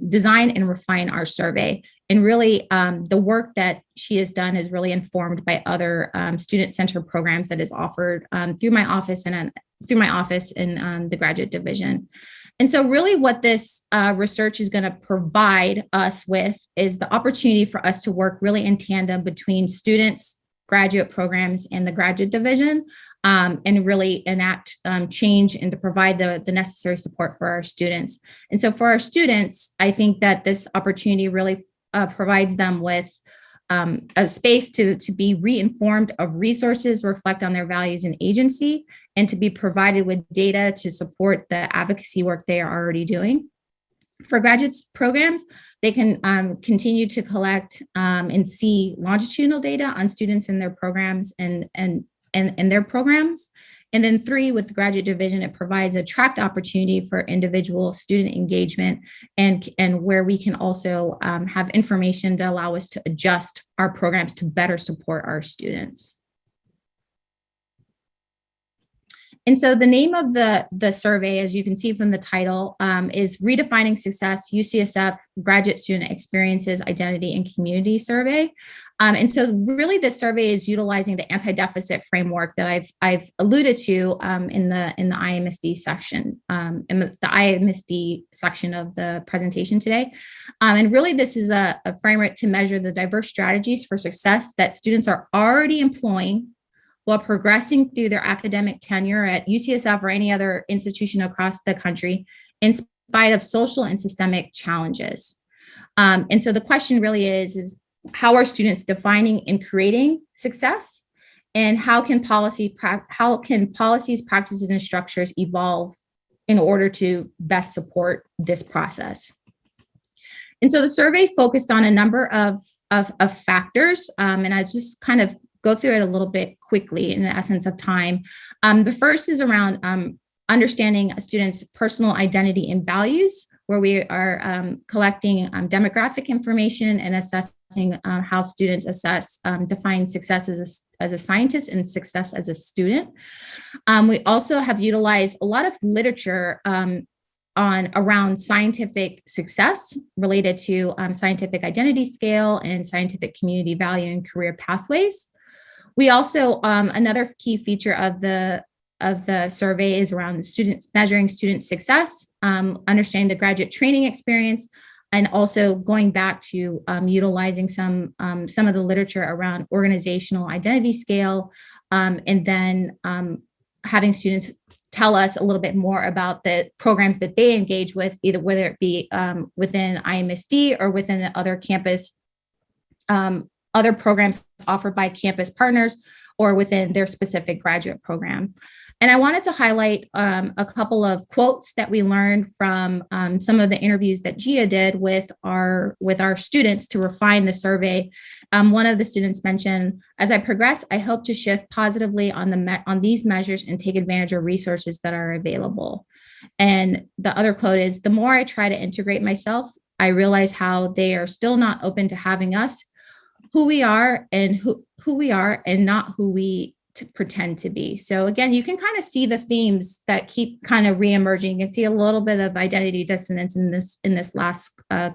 design and refine our survey. And really, the work that she has done is really informed by other student-centered programs that is offered through my office and in the graduate division. And so really what this research is going to provide us with is the opportunity for us to work really in tandem between students, graduate programs, and the graduate division, and really enact change and to provide the necessary support for our students. And so for our students, I think that this opportunity really provides them with a space to be re-informed of resources, reflect on their values and agency, and to be provided with data to support the advocacy work they are already doing. For graduate programs, they can continue to collect and see longitudinal data on students in their programs and their programs. And then 3, with the graduate division, it provides a tracked opportunity for individual student engagement and where we can also have information to allow us to adjust our programs to better support our students. And so the name of the survey, as you can see from the title, is Redefining Success, UCSF Graduate Student Experiences, Identity, and Community Survey. And so really this survey is utilizing the anti-deficit framework that I've alluded to in the IMSD section, of the presentation today. And really this is a framework to measure the diverse strategies for success that students are already employing while progressing through their academic tenure at UCSF or any other institution across the country, in spite of social and systemic challenges. And so the question really is how are students defining and creating success? And how can policies, practices, and structures evolve in order to best support this process? And so the survey focused on a number of factors, and I just kind of go through it a little bit quickly in the essence of time. The first is around understanding a student's personal identity and values, where we are collecting demographic information and assessing how students define success as a scientist and success as a student. We also have utilized a lot of literature around scientific success related to scientific identity scale and scientific community value and career pathways. We also, another key feature of the survey is around students measuring student success, understanding the graduate training experience, and also going back to utilizing some of the literature around organizational identity scale, and then having students tell us a little bit more about the programs that they engage with, either whether it be within IMSD or within other campus other programs offered by campus partners or within their specific graduate program. And I wanted to highlight a couple of quotes that we learned from some of the interviews that Gia did with our students to refine the survey. One of the students mentioned, "As I progress, I hope to shift positively on these measures and take advantage of resources that are available." And the other quote is, "The more I try to integrate myself, I realize how they are still not open to having us, who we are and who we are and not who we pretend to be." So again, you can kind of see the themes that keep kind of reemerging. You can see a little bit of identity dissonance in this last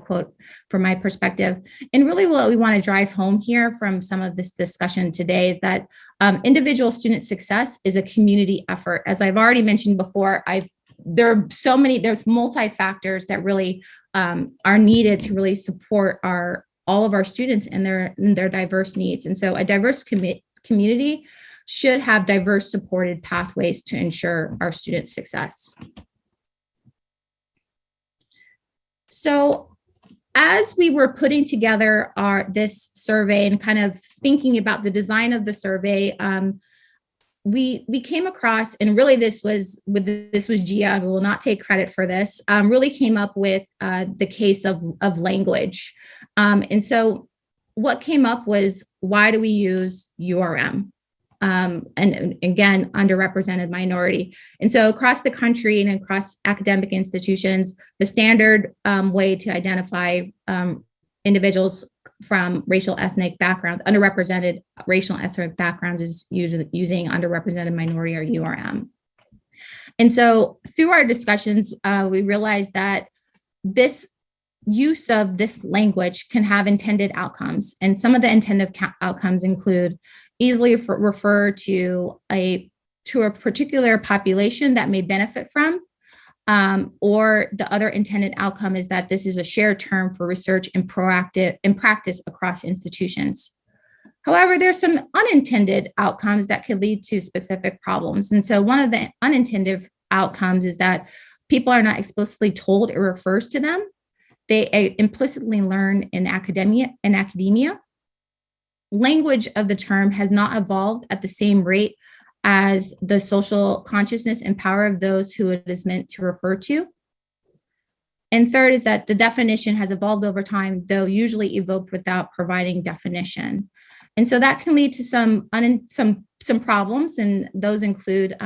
quote from my perspective. And really what we want to drive home here from some of this discussion today is that individual student success is a community effort. As I've already mentioned before, there's multi-factors that really are needed to really support all of our students and their diverse needs. And so a diverse community should have diverse supported pathways to ensure our students' success. So as we were putting together this survey and kind of thinking about the design of the survey, we came across, and really this was Gia, I will not take credit for this, really came up with the case of language. And so what came up was, why do we use URM? and again, underrepresented minority. And so across the country and across academic institutions, the standard way to identify individuals from racial ethnic backgrounds, underrepresented racial ethnic backgrounds, is using underrepresented minority, or URM. And so through our discussions, we realized that this use of this language can have intended outcomes. And some of the intended outcomes include easily refer to a particular population that may benefit from, or the other intended outcome is that this is a shared term for research and practice across institutions. However, there's some unintended outcomes that could lead to specific problems. And so one of the unintended outcomes is that people are not explicitly told it refers to them. They implicitly learn in academia. Language of the term has not evolved at the same rate as the social consciousness and power of those who it is meant to refer to. And third is that the definition has evolved over time, though usually evoked without providing definition. And so that can lead to some problems, and those include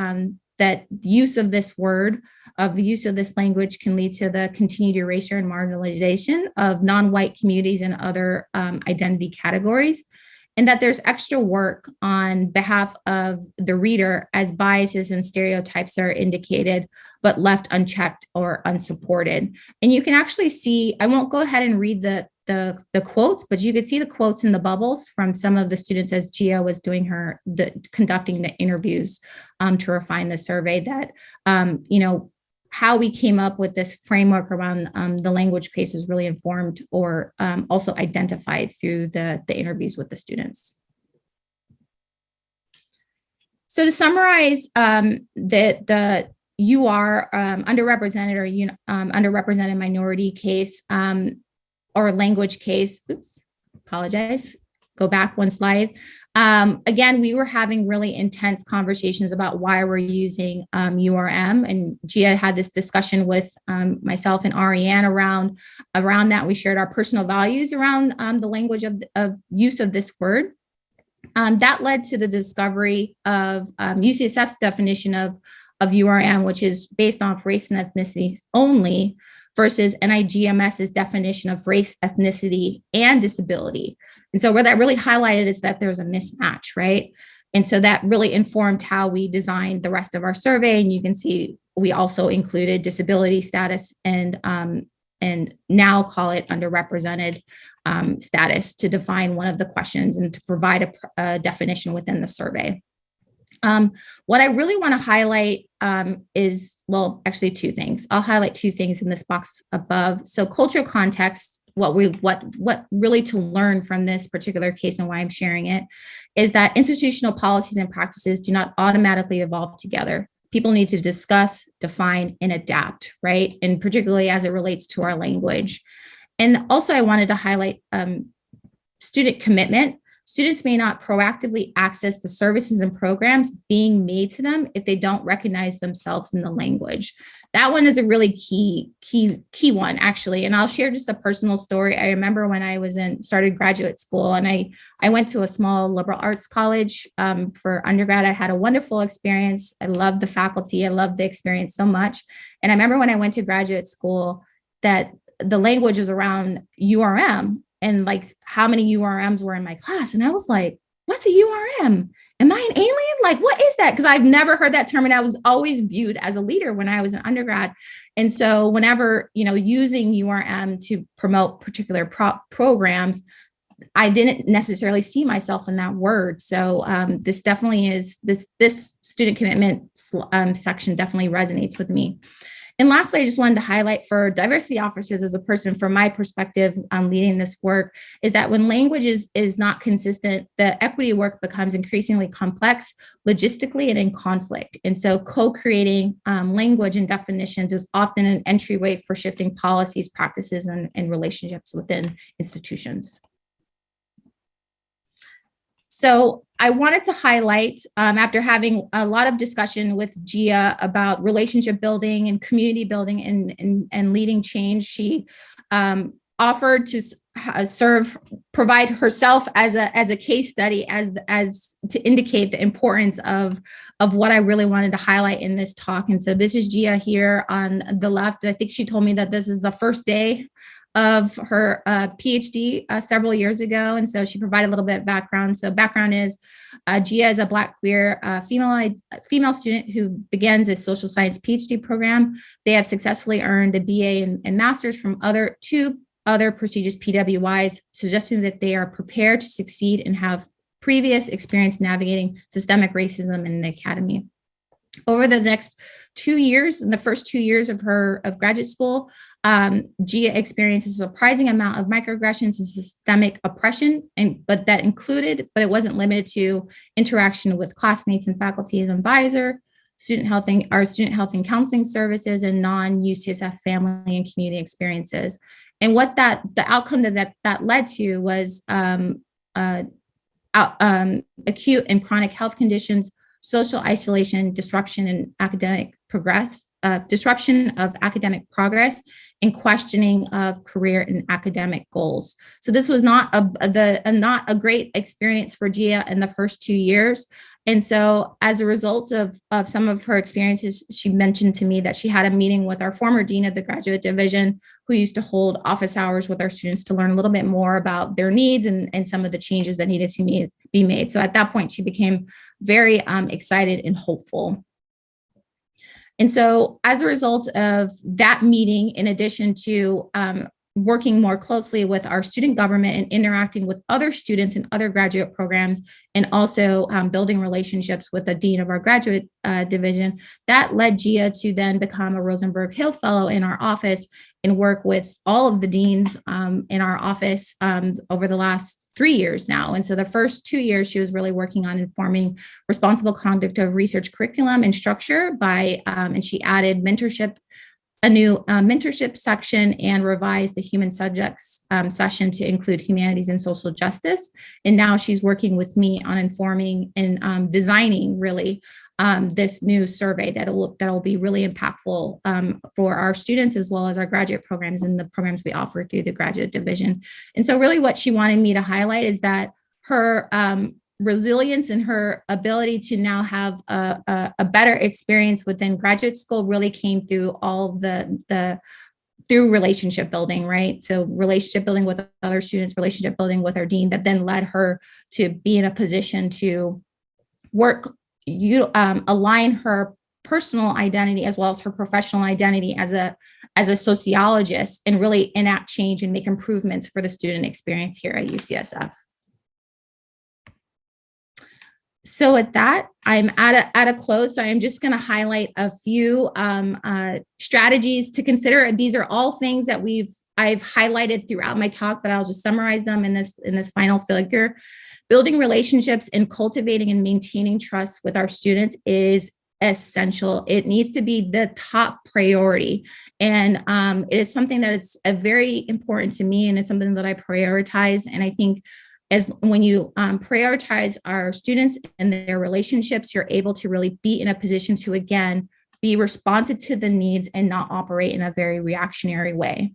that use of this word, of the use of this language, can lead to the continued erasure and marginalization of non-white communities and other identity categories, and that there's extra work on behalf of the reader as biases and stereotypes are indicated, but left unchecked or unsupported. And you can actually see, I won't go ahead and read the quotes, but you could see the quotes in the bubbles from some of the students as Gia was doing conducting the interviews to refine the survey, that, how we came up with this framework around the language case was really informed or also identified through the interviews with the students. So to summarize, the UR underrepresented or underrepresented minority case or language case, oops, apologize, go back one slide. Again, we were having really intense conversations about why we're using URM, and Gia had this discussion with myself and Ariane around that. We shared our personal values around the language of use of this word. That led to the discovery of UCSF's definition of URM, which is based on race and ethnicity only, versus NIGMS's definition of race, ethnicity, and disability. And so where that really highlighted is that there's a mismatch, right? And so that really informed how we designed the rest of our survey. And you can see we also included disability status and now call it underrepresented status to define one of the questions and to provide a definition within the survey. What I really want to highlight is, well, actually two things. I'll highlight two things in this box above. So cultural context, what really to learn from this particular case and why I'm sharing it is that institutional policies and practices do not automatically evolve together. People need to discuss, define, and adapt, right? And particularly as it relates to our language. And also I wanted to highlight student commitment. Students may not proactively access the services and programs being made to them if they don't recognize themselves in the language. That one is a really key one, actually. And I'll share just a personal story. I remember when I started graduate school, and I went to a small liberal arts college for undergrad. I had a wonderful experience. I loved the faculty. I loved the experience so much. And I remember when I went to graduate school that the language was around URM, and like how many URMs were in my class. And I was like, what's a URM? Am I an alien? Like, what is that? Because I've never heard that term. And I was always viewed as a leader when I was an undergrad. And so whenever, using URM to promote particular programs, I didn't necessarily see myself in that word. So this definitely is, this student commitment section definitely resonates with me. And lastly, I just wanted to highlight for diversity officers as a person, from my perspective on leading this work, is that when language is not consistent, the equity work becomes increasingly complex, logistically, and in conflict. And so co-creating language and definitions is often an entryway for shifting policies, practices, and relationships within institutions. So I wanted to highlight, after having a lot of discussion with Gia about relationship building and community building and leading change, she offered to provide herself as a case study, as to indicate the importance of what I really wanted to highlight in this talk. And so this is Gia here on the left. I think she told me that this is the first day of her PhD several years ago. And so she provided a little bit of background. So background is Gia is a Black queer female student who begins a social science PhD program. They have successfully earned a BA and master's from two other prestigious PWIs, suggesting that they are prepared to succeed and have previous experience navigating systemic racism in the academy. Over the next 2 years, in the first 2 years of graduate school, Gia experiences a surprising amount of microaggressions and systemic oppression, but it wasn't limited to interaction with classmates and faculty and advisor, student health and counseling services, and non-UCSF family and community experiences. And what the outcome that led to was acute and chronic health conditions, social isolation, disruption of academic progress, and questioning of career and academic goals. So this was not a great experience for Gia in the first 2 years. And so as a result of some of her experiences, she mentioned to me that she had a meeting with our former dean of the graduate division, who used to hold office hours with our students to learn a little bit more about their needs and some of the changes that needed to be made. So at that point, she became very excited and hopeful. And so as a result of that meeting, in addition to working more closely with our student government and interacting with other students in other graduate programs, and also building relationships with the dean of our graduate division, that led Gia to then become a Rosenberg Hill Fellow in our office and work with all of the deans in our office over the last 3 years now. And so the first 2 years, she was really working on informing responsible conduct of research curriculum and structure and she added a new mentorship section, and revised the human subjects session to include humanities and social justice. And now she's working with me on informing and designing really this new survey that'll be really impactful for our students, as well as our graduate programs and the programs we offer through the graduate division. And so really what she wanted me to highlight is that her resilience and her ability to now have a better experience within graduate school really came through all through relationship building, right? So relationship building with other students, relationship building with our dean, that then led her to be in a position to align her personal identity as well as her professional identity as a sociologist, and really enact change and make improvements for the student experience here at UCSF. So at that, I'm at a close. So I'm just going to highlight a few strategies to consider. These are all things that I've highlighted throughout my talk, but I'll just summarize them in this final figure. Building relationships and cultivating and maintaining trust with our students is essential. It needs to be the top priority. And it is something that is very important to me, and it's something that I prioritize. And I think when you prioritize our students and their relationships, you're able to really be in a position to, again, be responsive to the needs and not operate in a very reactionary way.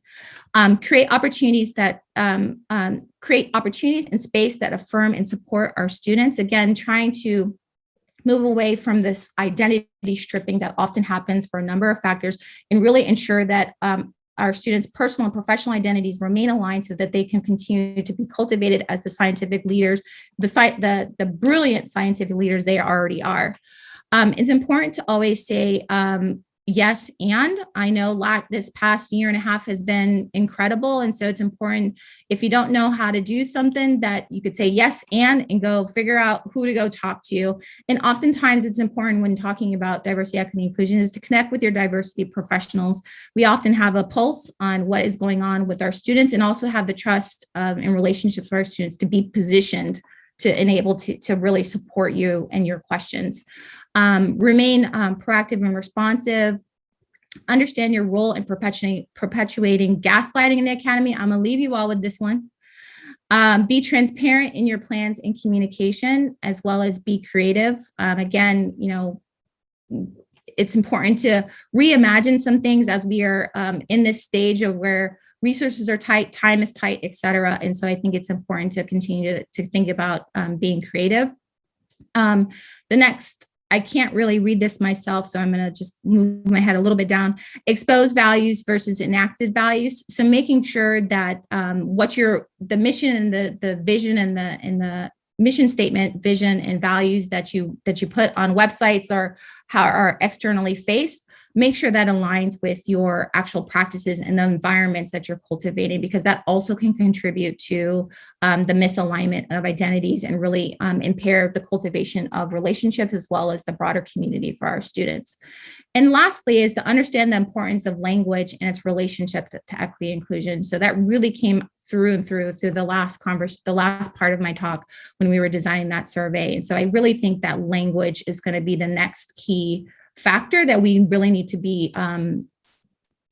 Create opportunities and space that affirm and support our students. Again, trying to move away from this identity stripping that often happens for a number of factors, and really ensure that our students' personal and professional identities remain aligned so that they can continue to be cultivated as the scientific leaders, the brilliant scientific leaders they already are. It's important to always say yes, and I know this past year and a half has been incredible. And so it's important, if you don't know how to do something, that you could say yes and go figure out who to go talk to. And oftentimes it's important when talking about diversity, equity, and inclusion is to connect with your diversity professionals. We often have a pulse on what is going on with our students, and also have the trust and relationships with our students to be positioned to enable to really support you and your questions. Remain proactive and responsive. Understand your role in perpetuating gaslighting in the academy. I'm gonna leave you all with this one. Be transparent in your plans and communication, as well as be creative. Again, it's important to reimagine some things as we are in this stage of where resources are tight, time is tight, et cetera. And so I think it's important to continue to think about being creative. The next, I can't really read this myself, so I'm going to just move my head a little bit down. Expose values versus enacted values. So making sure that the mission and the vision and the mission statement, vision, and values that you put on websites or how are externally faced, make sure that aligns with your actual practices and the environments that you're cultivating, because that also can contribute to the misalignment of identities and really impair the cultivation of relationships as well as the broader community for our students. And lastly is to understand the importance of language and its relationship to equity and inclusion. So that really came through the last part of my talk when we were designing that survey. And so I really think that language is going to be the next key factor that we really need to be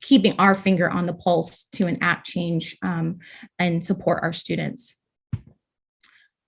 keeping our finger on the pulse to enact change and support our students.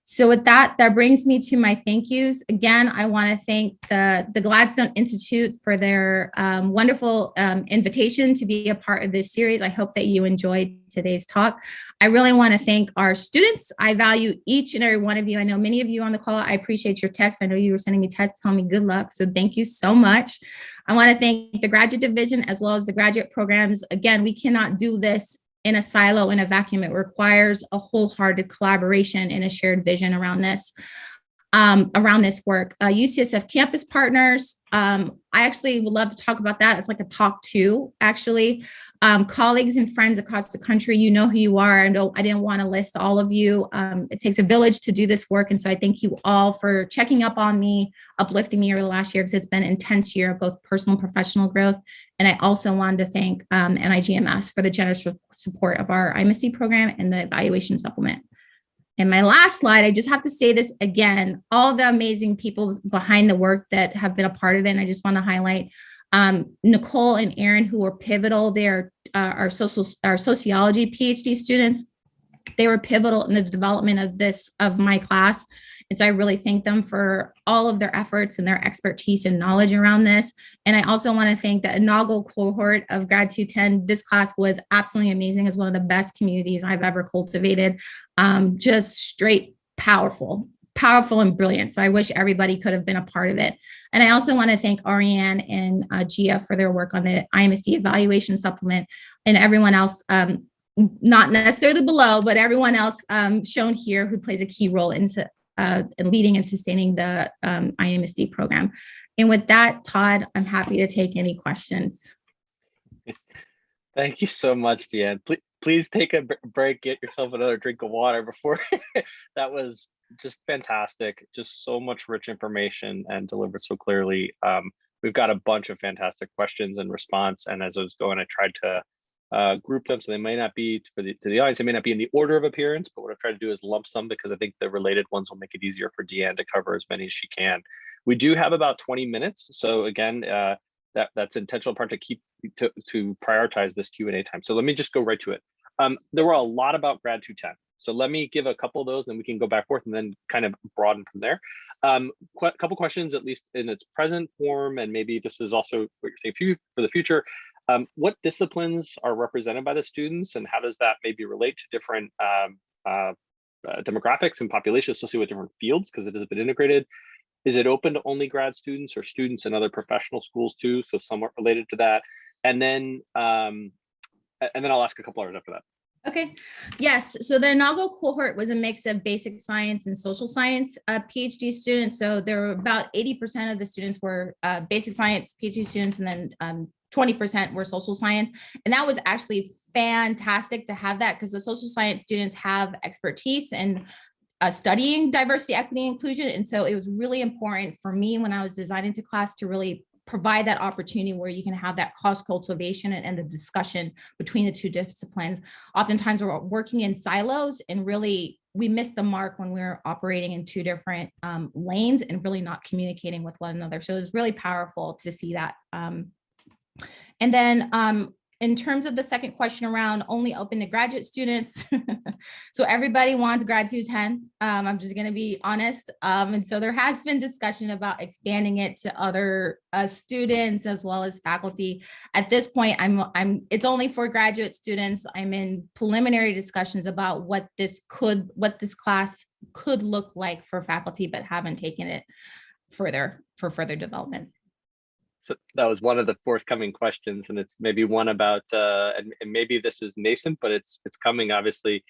So with that brings me to my thank yous. Again, I want to thank the Gladstone Institute for their wonderful invitation to be a part of this series. I hope that you enjoyed today's talk. I really want to thank our students. I value each and every one of you. I know many of you on the call. I appreciate your text. I know you were sending me texts telling me good luck. So thank you so much. I want to thank the graduate division as well as the graduate programs. Again, we cannot do this in a silo, in a vacuum. It requires a wholehearted collaboration and a shared vision around this work. UCSF campus partners, I actually would love to talk about that. It's like a talk two, actually. Colleagues and friends across the country, you know who you are. I didn't want to list all of you. It takes a village to do this work. And so I thank you all for checking up on me, uplifting me over the last year, because it's been an intense year of both personal and professional growth. And I also wanted to thank NIGMS for the generous support of our IMSD program and the evaluation supplement. And my last slide, I just have to say this again, all the amazing people behind the work that have been a part of it. And I just want to highlight Nicole and Aaron, who were pivotal. They're our sociology PhD students. They were pivotal in the development of my class. And so I really thank them for all of their efforts and their expertise and knowledge around this. And I also want to thank the inaugural cohort of Grad 210. This class was absolutely amazing. It's one of the best communities I've ever cultivated. Just straight powerful and brilliant. So I wish everybody could have been a part of it. And I also want to thank Ariane and Gia for their work on the IMSD evaluation supplement, and everyone else, not necessarily below, but everyone else shown here who plays a key role in leading and sustaining the IMSD program. And with that, Todd, I'm happy to take any questions. Thank you so much, Deanne. Please take a break, get yourself another drink of water before. That was just fantastic. Just so much rich information and delivered so clearly. We've got a bunch of fantastic questions and response. And as I was going, I tried to group them, so they may not be to the audience, they may not be in the order of appearance, but what I've tried to do is lump some, because I think the related ones will make it easier for Deanne to cover as many as she can. We do have about 20 minutes. So again, that's an intentional part to keep to prioritize this Q&A time. So let me just go right to it. There were a lot about Grad 210. So let me give a couple of those, then we can go back forth and then kind of broaden from there. Couple questions, at least in its present form, and maybe this is also what you're saying for the future. What disciplines are represented by the students, and how does that maybe relate to different demographics and populations associated with different fields, because it is a bit integrated? Is it open to only grad students or students in other professional schools too? So somewhat related to that. And then I'll ask a couple others after that. Okay. Yes. So the inaugural cohort was a mix of basic science and social science PhD students. So there were about 80% of the students were basic science PhD students, and then 20% were social science. And that was actually fantastic to have that, because the social science students have expertise in studying diversity, equity, inclusion. And so it was really important for me when I was designing to class to really provide that opportunity where you can have that cross cultivation and the discussion between the two disciplines. Oftentimes we're working in silos, and really we miss the mark when we're operating in two different lanes and really not communicating with one another. So it was really powerful to see that. And then In terms of the second question around only open to graduate students, so everybody wants grad 210. I'm just going to be honest. And so there has been discussion about expanding it to other students as well as faculty. At this point, it's only for graduate students. I'm in preliminary discussions about what this class could look like for faculty, but haven't taken it further for further development. So that was one of the forthcoming questions, and it's maybe one about, and maybe this is nascent, but it's coming. Obviously,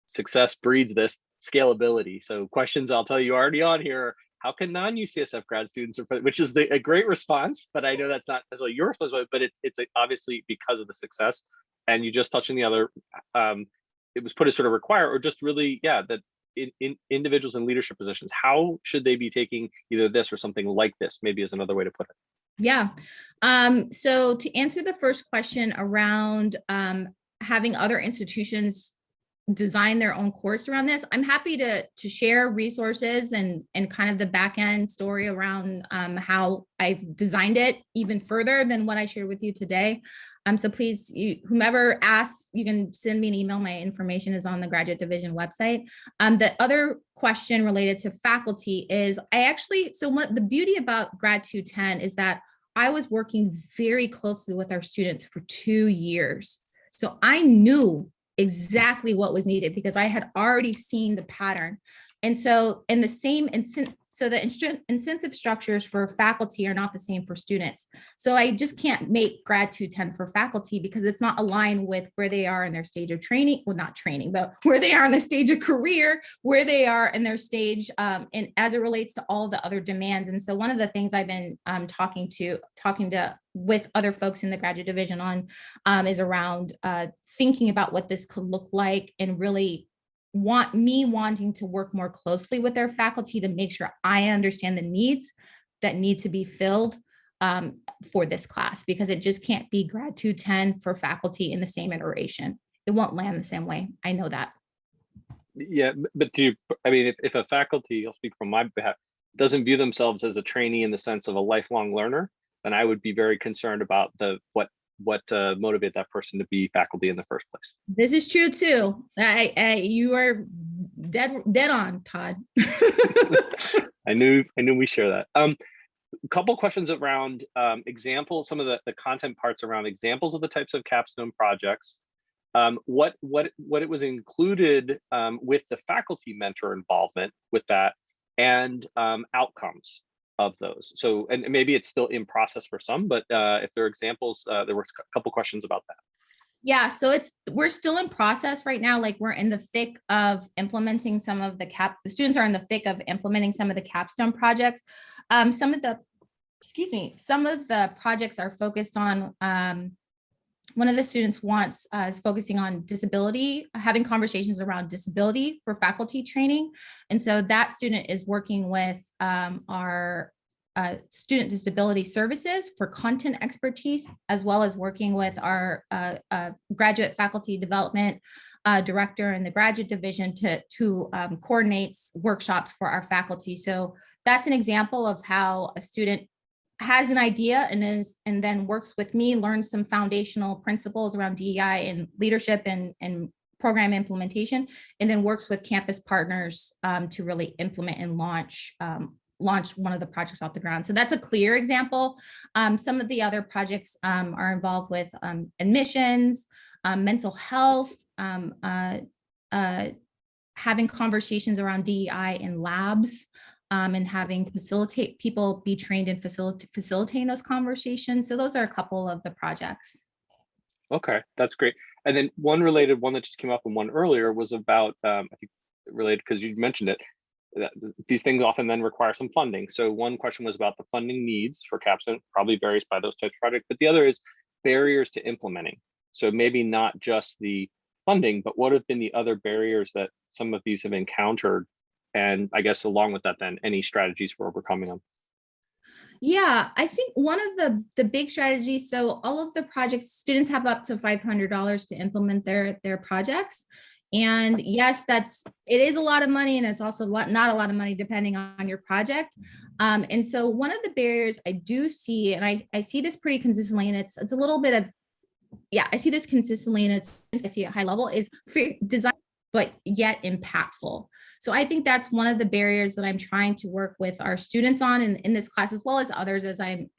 success breeds this scalability. So questions I'll tell you already on here: how can non-UCSF grad students, which is a great response, but I know that's not necessarily your response, but it's obviously because of the success. And you just touched on the other. It was put as sort of require, or just really, yeah, that in individuals in leadership positions, how should they be taking either this or something like this? Maybe is another way to put it. Yeah. So to answer the first question around having other institutions design their own course around this, I'm happy to share resources and kind of the back end story around how I've designed it even further than what I shared with you today. So please, whomever asks, you can send me an email. My information is on the graduate division website. The other question related to faculty is the beauty about Grad 210 is that I was working very closely with our students for 2 years. So I knew exactly what was needed because I had already seen the pattern. And so in the same so the incentive structures for faculty are not the same for students. So I just can't make Grad 210 for faculty because it's not aligned with where they are in their stage of training, well, not training, but where they are in the stage of career, where they are in their stage, and as it relates to all the other demands. And so one of the things I've been talking to with other folks in the graduate division on is around thinking about what this could look like and really wanting to work more closely with their faculty to make sure I understand the needs that need to be filled for this class, because it just can't be Grad 210 for faculty in the same iteration. It won't land the same way. I know that. Yeah, but if a faculty, I'll speak from my behalf, doesn't view themselves as a trainee in the sense of a lifelong learner, then I would be very concerned about what motivate that person to be faculty in the first place. This is true too. You are dead on, Todd. I knew we share that. A couple questions around examples, some of the content parts around examples of the types of capstone projects. What it was included with the faculty mentor involvement with that, and outcomes of those. So, and maybe it's still in process for some, but if there are examples, there were a couple questions about that. Yeah, so we're still in process right now. Like we're in the thick of implementing some of the students are in the thick of implementing some of the capstone projects. Some of the projects are focused on, one of the students is focusing on disability, having conversations around disability for faculty training. And so that student is working with our student disability services for content expertise, as well as working with our graduate faculty development director in the graduate division to coordinate workshops for our faculty. So that's an example of how a student has an idea and then works with me, learns some foundational principles around DEI and leadership and program implementation, and then works with campus partners to really implement and launch one of the projects off the ground. So that's a clear example. Some of the other projects are involved with admissions, mental health, having conversations around DEI in labs, and having people be trained in facilitating those conversations. So those are a couple of the projects. Okay, that's great. And then one that just came up and one earlier was about, I think related, because you mentioned it, that these things often then require some funding. So one question was about the funding needs for capstone, probably varies by those types of projects, but the other is barriers to implementing. So maybe not just the funding, but what have been the other barriers that some of these have encountered? And I guess along with that, then any strategies for overcoming them? Yeah, I think one of the big strategies, so all of the projects, students have up to $500 to implement their projects. And yes, it is a lot of money, and it's also not a lot of money depending on your project. And so one of the barriers I do see, and I see this pretty consistently, and it's a little bit of yeah, I see this consistently, and I see at high level is design, but yet impactful. So I think that's one of the barriers that I'm trying to work with our students on in this class, as well as others, as I'm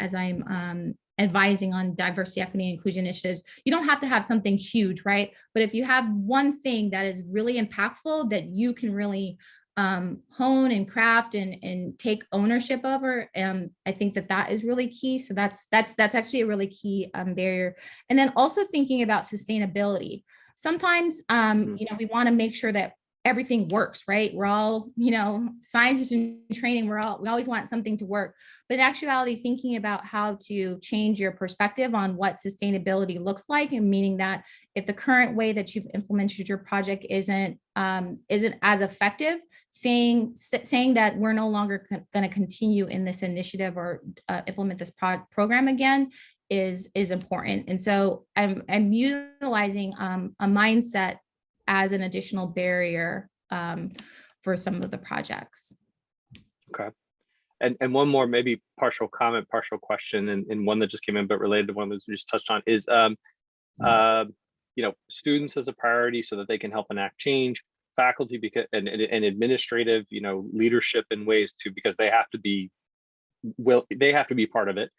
advising on diversity, equity, and inclusion initiatives. You don't have to have something huge, right? But if you have one thing that is really impactful that you can really hone and craft and take ownership over, I think that is really key. So that's actually a really key barrier. And then also thinking about sustainability. Sometimes we want to make sure that everything works, right? We're all, scientists in training, we always want something to work. But in actuality, thinking about how to change your perspective on what sustainability looks like, and meaning that if the current way that you've implemented your project isn't as effective, saying that we're no longer going to continue in this initiative or implement this program again is important. And so I'm utilizing a mindset as an additional barrier for some of the projects. Okay. And one more, maybe partial comment, partial question, and one that just came in, but related to one that we just touched on is, students as a priority so that they can help enact change, faculty and administrative, leadership in ways too, because they have to be part of it.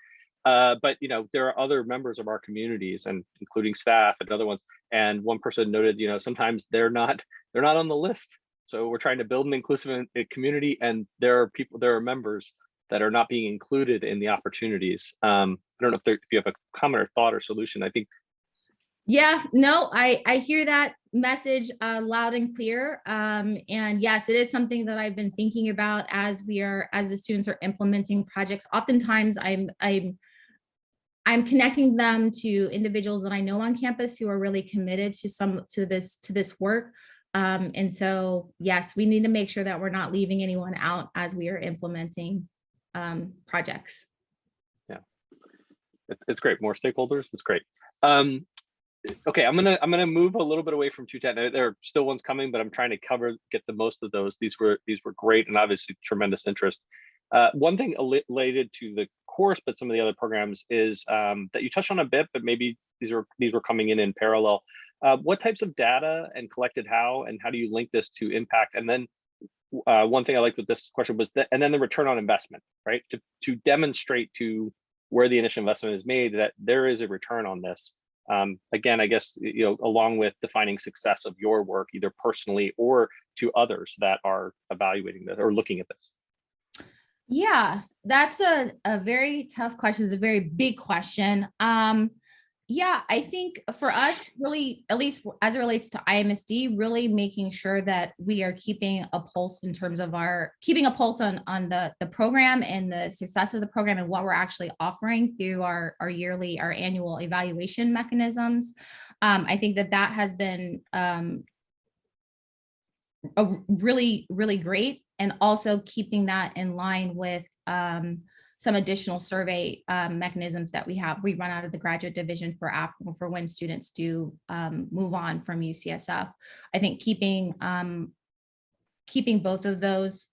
But there are other members of our communities, and including staff and other ones. And one person noted, sometimes they're not on the list. So we're trying to build an inclusive community, and there are members that are not being included in the opportunities. I don't know if you have a comment or thought or solution. I think. Yeah, no, I hear that message loud and clear. And yes, it is something that I've been thinking about as the students are implementing projects. Oftentimes I'm connecting them to individuals that I know on campus who are really committed to this work. And so, yes, we need to make sure that we're not leaving anyone out as we are implementing projects. Yeah, it's great. More stakeholders. It's great. Okay, I'm gonna move a little bit away from 210. There are still ones coming, but I'm trying to get the most of those. These were great, and obviously tremendous interest. One thing related to the course, but some of the other programs is that you touched on a bit, but maybe these were coming in parallel. What types of data and collected how, and how do you link this to impact? And then one thing I liked with this question was and then the return on investment, right? To demonstrate to where the initial investment is made that there is a return on this. Again, I guess, along with defining success of your work, either personally or to others that are evaluating this or looking at this. Yeah, that's a very tough question. It's a very big question. Yeah, I think for us, really, at least as it relates to IMSD, really making sure that we are keeping a pulse in terms of on the program and the success of the program and what we're actually offering through our annual evaluation mechanisms. I think that has been a really, really great, and also keeping that in line with some additional survey mechanisms that we run out of the graduate division for when students do move on from UCSF. I think keeping both of those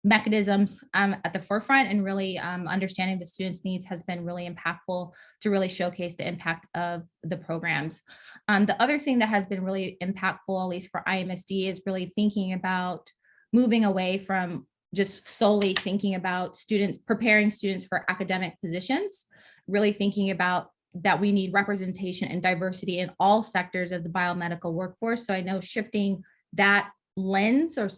mechanisms at the forefront and really understanding the students' needs has been really impactful to really showcase the impact of the programs. The other thing that has been really impactful, at least for IMSD, is really thinking about moving away from just solely thinking about preparing students for academic positions, really thinking about that we need representation and diversity in all sectors of the biomedical workforce. So I know shifting that lens or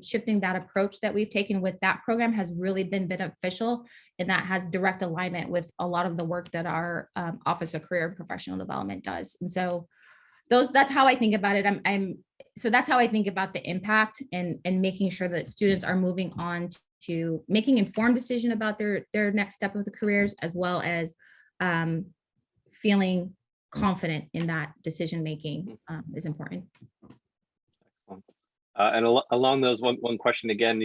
shifting that approach that we've taken with that program has really been beneficial, and that has direct alignment with a lot of the work that our Office of Career and Professional Development does. And so that's how I think about it. So that's how I think about the impact and making sure that students are moving on to making informed decision about their next step of the careers, as well as feeling confident in that decision making is important. And along those, one question again,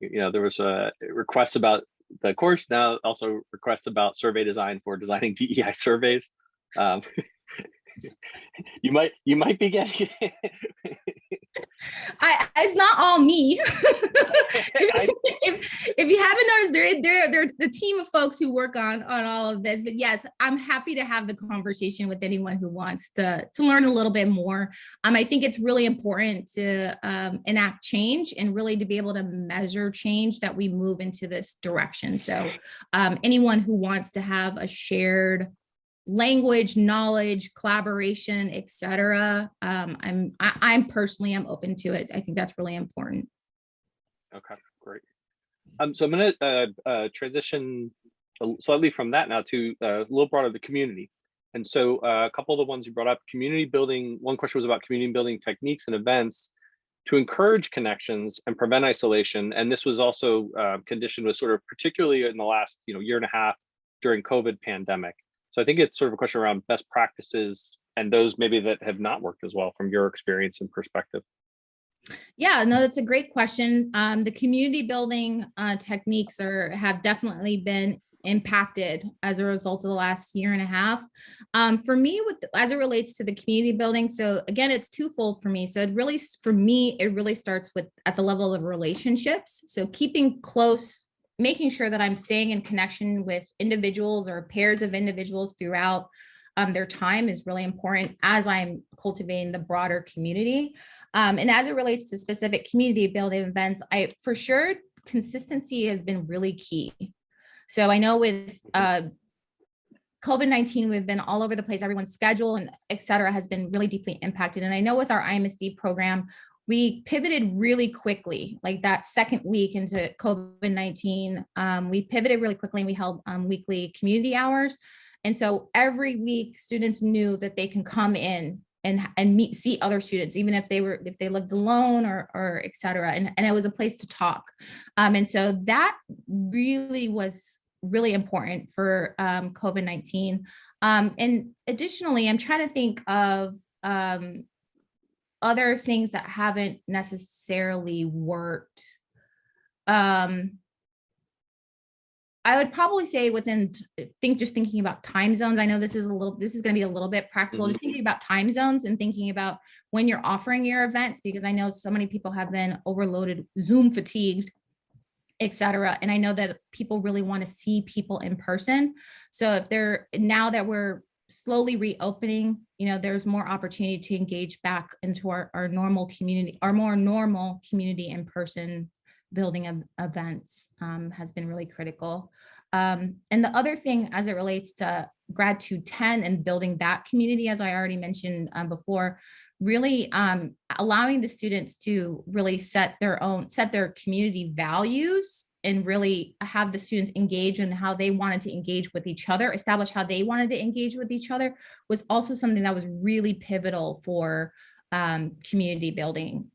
there was a request about the course, now also requests about survey design for designing DEI surveys. You might be getting It's not all me. I, if you haven't noticed, they're the team of folks who work on all of this. But yes, I'm happy to have the conversation with anyone who wants to learn a little bit more. I think it's really important to enact change and really to be able to measure change that we move into this direction. So anyone who wants to have a shared language, knowledge, collaboration, etc. I'm personally, I'm open to it. I think that's really important. okay, great. So I'm going to transition slightly from that now to a little broader, the community. And so a couple of the ones you brought up, community building. One question was about community building techniques and events to encourage connections and prevent isolation. And this was also conditioned with sort of particularly in the last year and a half during COVID pandemic. So I think it's sort of a question around best practices and those maybe that have not worked as well from your experience and perspective. Yeah, no, that's a great question. The community building techniques have definitely been impacted as a result of the last year and a half. For me, as it relates to the community building, so again, it's twofold for me. So it really starts with at the level of relationships. So keeping close, making sure that I'm staying in connection with individuals or pairs of individuals throughout their time is really important as I'm cultivating the broader community. And as it relates to specific community building events, for sure, consistency has been really key. So I know with COVID-19, we've been all over the place. Everyone's schedule and et cetera has been really deeply impacted. And I know with our IMSD program, we pivoted really quickly, like that second week into COVID-19. We pivoted really quickly and we held weekly community hours. And so every week students knew that they can come in and see other students, even if they lived alone or et cetera. And it was a place to talk. And so that really was really important for COVID-19. And additionally, I'm trying to think of other things that haven't necessarily worked. I would probably say just thinking about time zones. I know this is going to be a little bit practical, just thinking about time zones and thinking about when you're offering your events, because I know so many people have been overloaded, Zoom fatigued, et cetera. And I know that people really want to see people in person. So now that we're slowly reopening, there's more opportunity to engage back into our normal community, our more normal community in person building of events has been really critical. And the other thing as it relates to Gratitude 10 and building that community, as I already mentioned before, really allowing the students to really set their community values and really have the students engage in how they wanted to engage with each other, establish how they wanted to engage with each other, was also something that was really pivotal for community building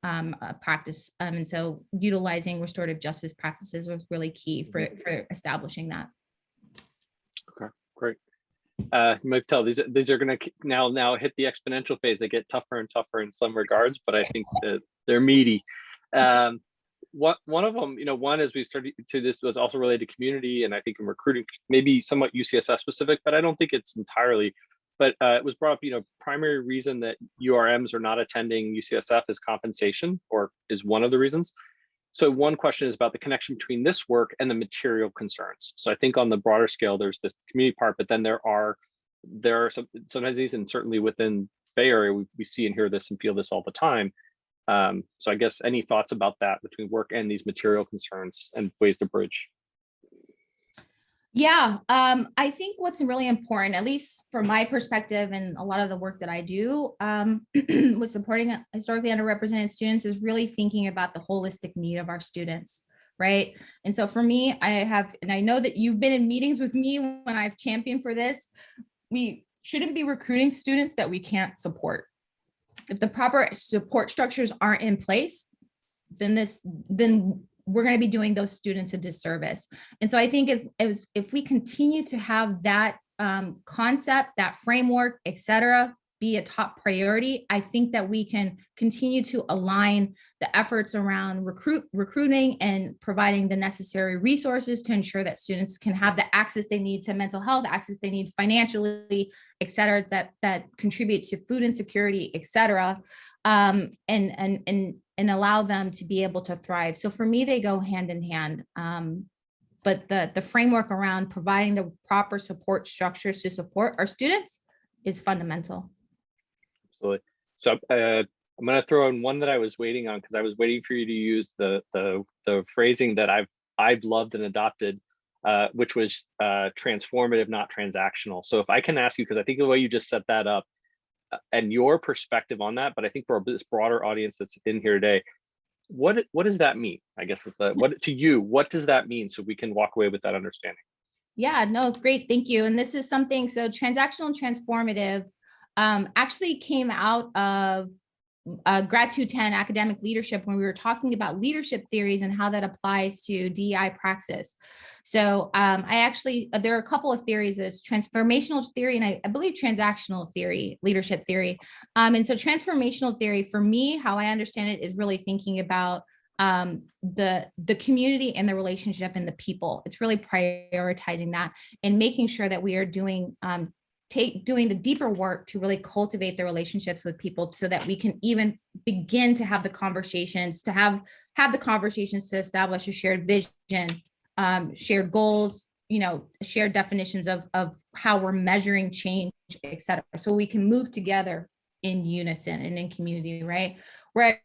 practice. And so utilizing restorative justice practices was really key for establishing that. Okay, great. You might tell these are going to now hit the exponential phase. They get tougher and tougher in some regards, but I think that they're meaty. One of them, one as we started to this was also related to community, and I think in recruiting, maybe somewhat UCSF specific, but I don't think it's entirely. But it was brought up, primary reason that URMs are not attending UCSF is compensation, or is one of the reasons. So one question is about the connection between this work and the material concerns. So I think on the broader scale, there's this community part, but then there are sometimes these, and certainly within Bay Area, we see and hear this and feel this all the time. So I guess any thoughts about that between work and these material concerns and ways to bridge? Yeah, I think what's really important, at least from my perspective and a lot of the work that I do with supporting historically underrepresented students, is really thinking about the holistic need of our students, right? And so for me, I know that you've been in meetings with me when I've championed for this, we shouldn't be recruiting students that we can't support. If the proper support structures aren't in place, then we're going to be doing those students a disservice. And so I think if we continue to have that concept, that framework, et cetera, be a top priority, I think that we can continue to align the efforts around recruiting and providing the necessary resources to ensure that students can have the access they need to mental health, access they need financially, et cetera, that contribute to food insecurity, et cetera. and allow them to be able to thrive. So for me, they go hand in hand. But the framework around providing the proper support structures to support our students is fundamental. Absolutely. So I'm going to throw in one that I was waiting on, because I was waiting for you to use the phrasing that I've loved and adopted, which was transformative, not transactional. So if I can ask you, because I think the way you just set that up and your perspective on that, but I think for this broader audience that's in here today, what does that mean? I guess is what to you, what does that mean? So we can walk away with that understanding. Yeah, no, great. Thank you. And this is something, so transactional and transformative actually came out of Grad 210 academic leadership, when we were talking about leadership theories and how that applies to DEI praxis. So there are a couple of theories. There's transformational theory, and I believe transactional theory, leadership theory. And so transformational theory, for me, how I understand it, is really thinking about the community and the relationship and the people. It's really prioritizing that and making sure that we are doing the deeper work to really cultivate the relationships with people, so that we can even begin to have the conversations, to establish a shared vision, shared goals, shared definitions of how we're measuring change, et cetera. So we can move together in unison and in community, right? Whereas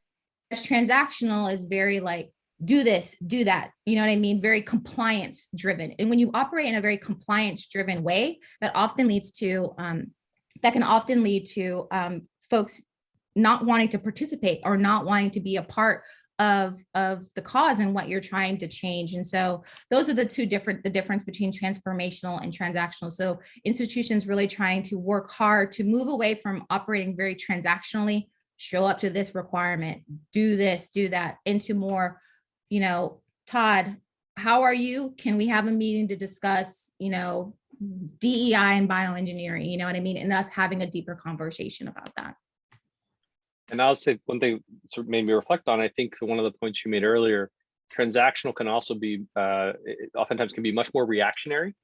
transactional is very like, do this, do that, you know what I mean? Very compliance driven. And when you operate in a very compliance driven way, that can often lead to folks not wanting to participate or not wanting to be a part of the cause and what you're trying to change. And so those are the difference between transformational and transactional. So institutions really trying to work hard to move away from operating very transactionally, show up to this requirement, do this, do that, into more, Todd, how are you? Can we have a meeting to discuss, DEI and bioengineering, you know what I mean? And us having a deeper conversation about that. And I'll say one thing sort of made me reflect on, I think one of the points you made earlier, transactional can also be, oftentimes can be much more reactionary.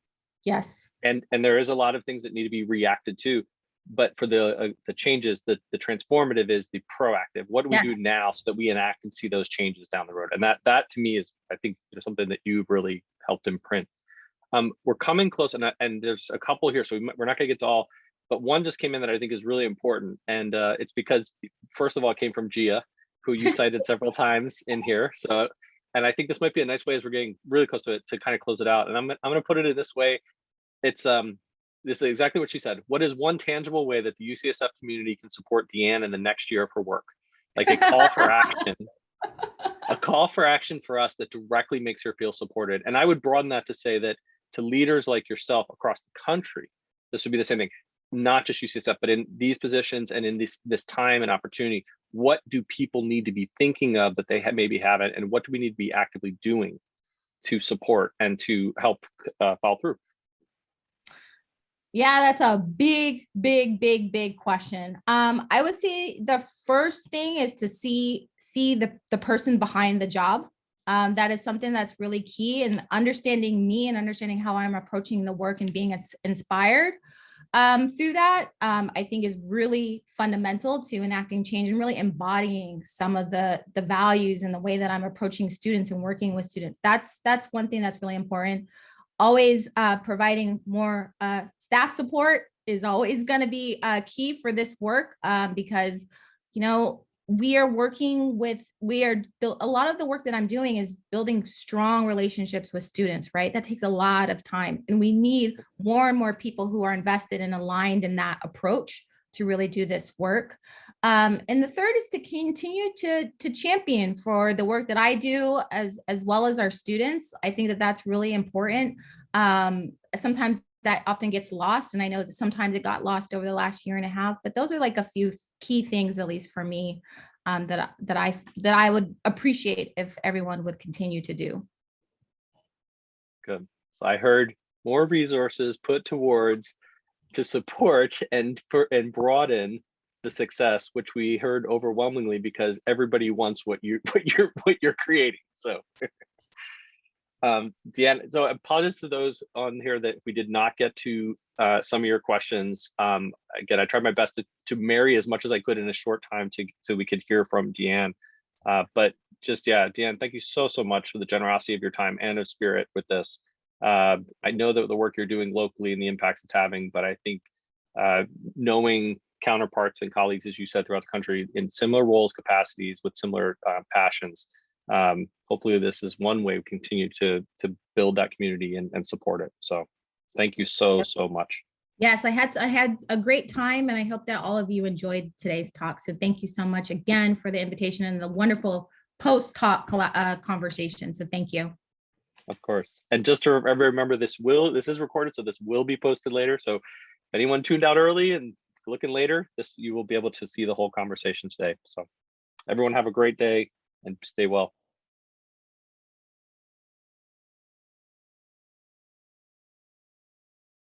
Yes. And there is a lot of things that need to be reacted to. But for the changes, the transformative is the proactive. What do we do now so that we enact and see those changes down the road? And that to me is, I think, something that you've really helped imprint. We're coming close, and there's a couple here, so we're not going to get to all, but one just came in that I think is really important, and it's because, first of all, it came from Gia, who you cited several times in here. So, and I think this might be a nice way, as we're getting really close to it, to kind of close it out. And I'm going to put it in this way. It's this is exactly what she said. What is one tangible way that the UCSF community can support Deanne in the next year of her work? Like a call for action, a call for action for us that directly makes her feel supported. And I would broaden that to say that to leaders like yourself across the country, this would be the same thing, not just UCSF, but in these positions and in this time and opportunity, what do people need to be thinking of that they maybe haven't, and what do we need to be actively doing to support and to help follow through? Yeah, that's a big question. I would say the first thing is to see the person behind the job. That is something that's really key, and understanding me and understanding how I'm approaching the work and being inspired through that, I think is really fundamental to enacting change and really embodying some of the values and the way that I'm approaching students and working with students. That's one thing that's really important. Always providing more staff support is always going to be key for this work, because, we are working with, a lot of the work that I'm doing is building strong relationships with students, right? That takes a lot of time, and we need more and more people who are invested and aligned in that approach to really do this work. And the third is to continue to champion for the work that I do, as well as our students. I think that that's really important. Sometimes that often gets lost, and I know that sometimes it got lost over the last year and a half, but those are like a few key things, at least for me, that I would appreciate if everyone would continue to do. Good. So I heard more resources put towards to support and broaden the success, which we heard overwhelmingly, because everybody wants what you're creating. So Deanne, so apologies to those on here that we did not get to some of your questions. Again, I tried my best to marry as much as I could in a short time so we could hear from Deanne. But just, yeah, Deanne, thank you so much for the generosity of your time and of spirit with this. I know that the work you're doing locally and the impacts it's having, but I think knowing counterparts and colleagues, as you said, throughout the country in similar roles, capacities, with similar passions, hopefully this is one way we continue to build that community and support it. So thank you so much. Yes, I had a great time, and I hope that all of you enjoyed today's talk. So thank you so much again for the invitation and the wonderful post-talk conversation. So thank you. Of course. And just to remember, this is recorded, so this will be posted later. So if anyone tuned out early and looking later, you will be able to see the whole conversation today. So everyone have a great day and stay well.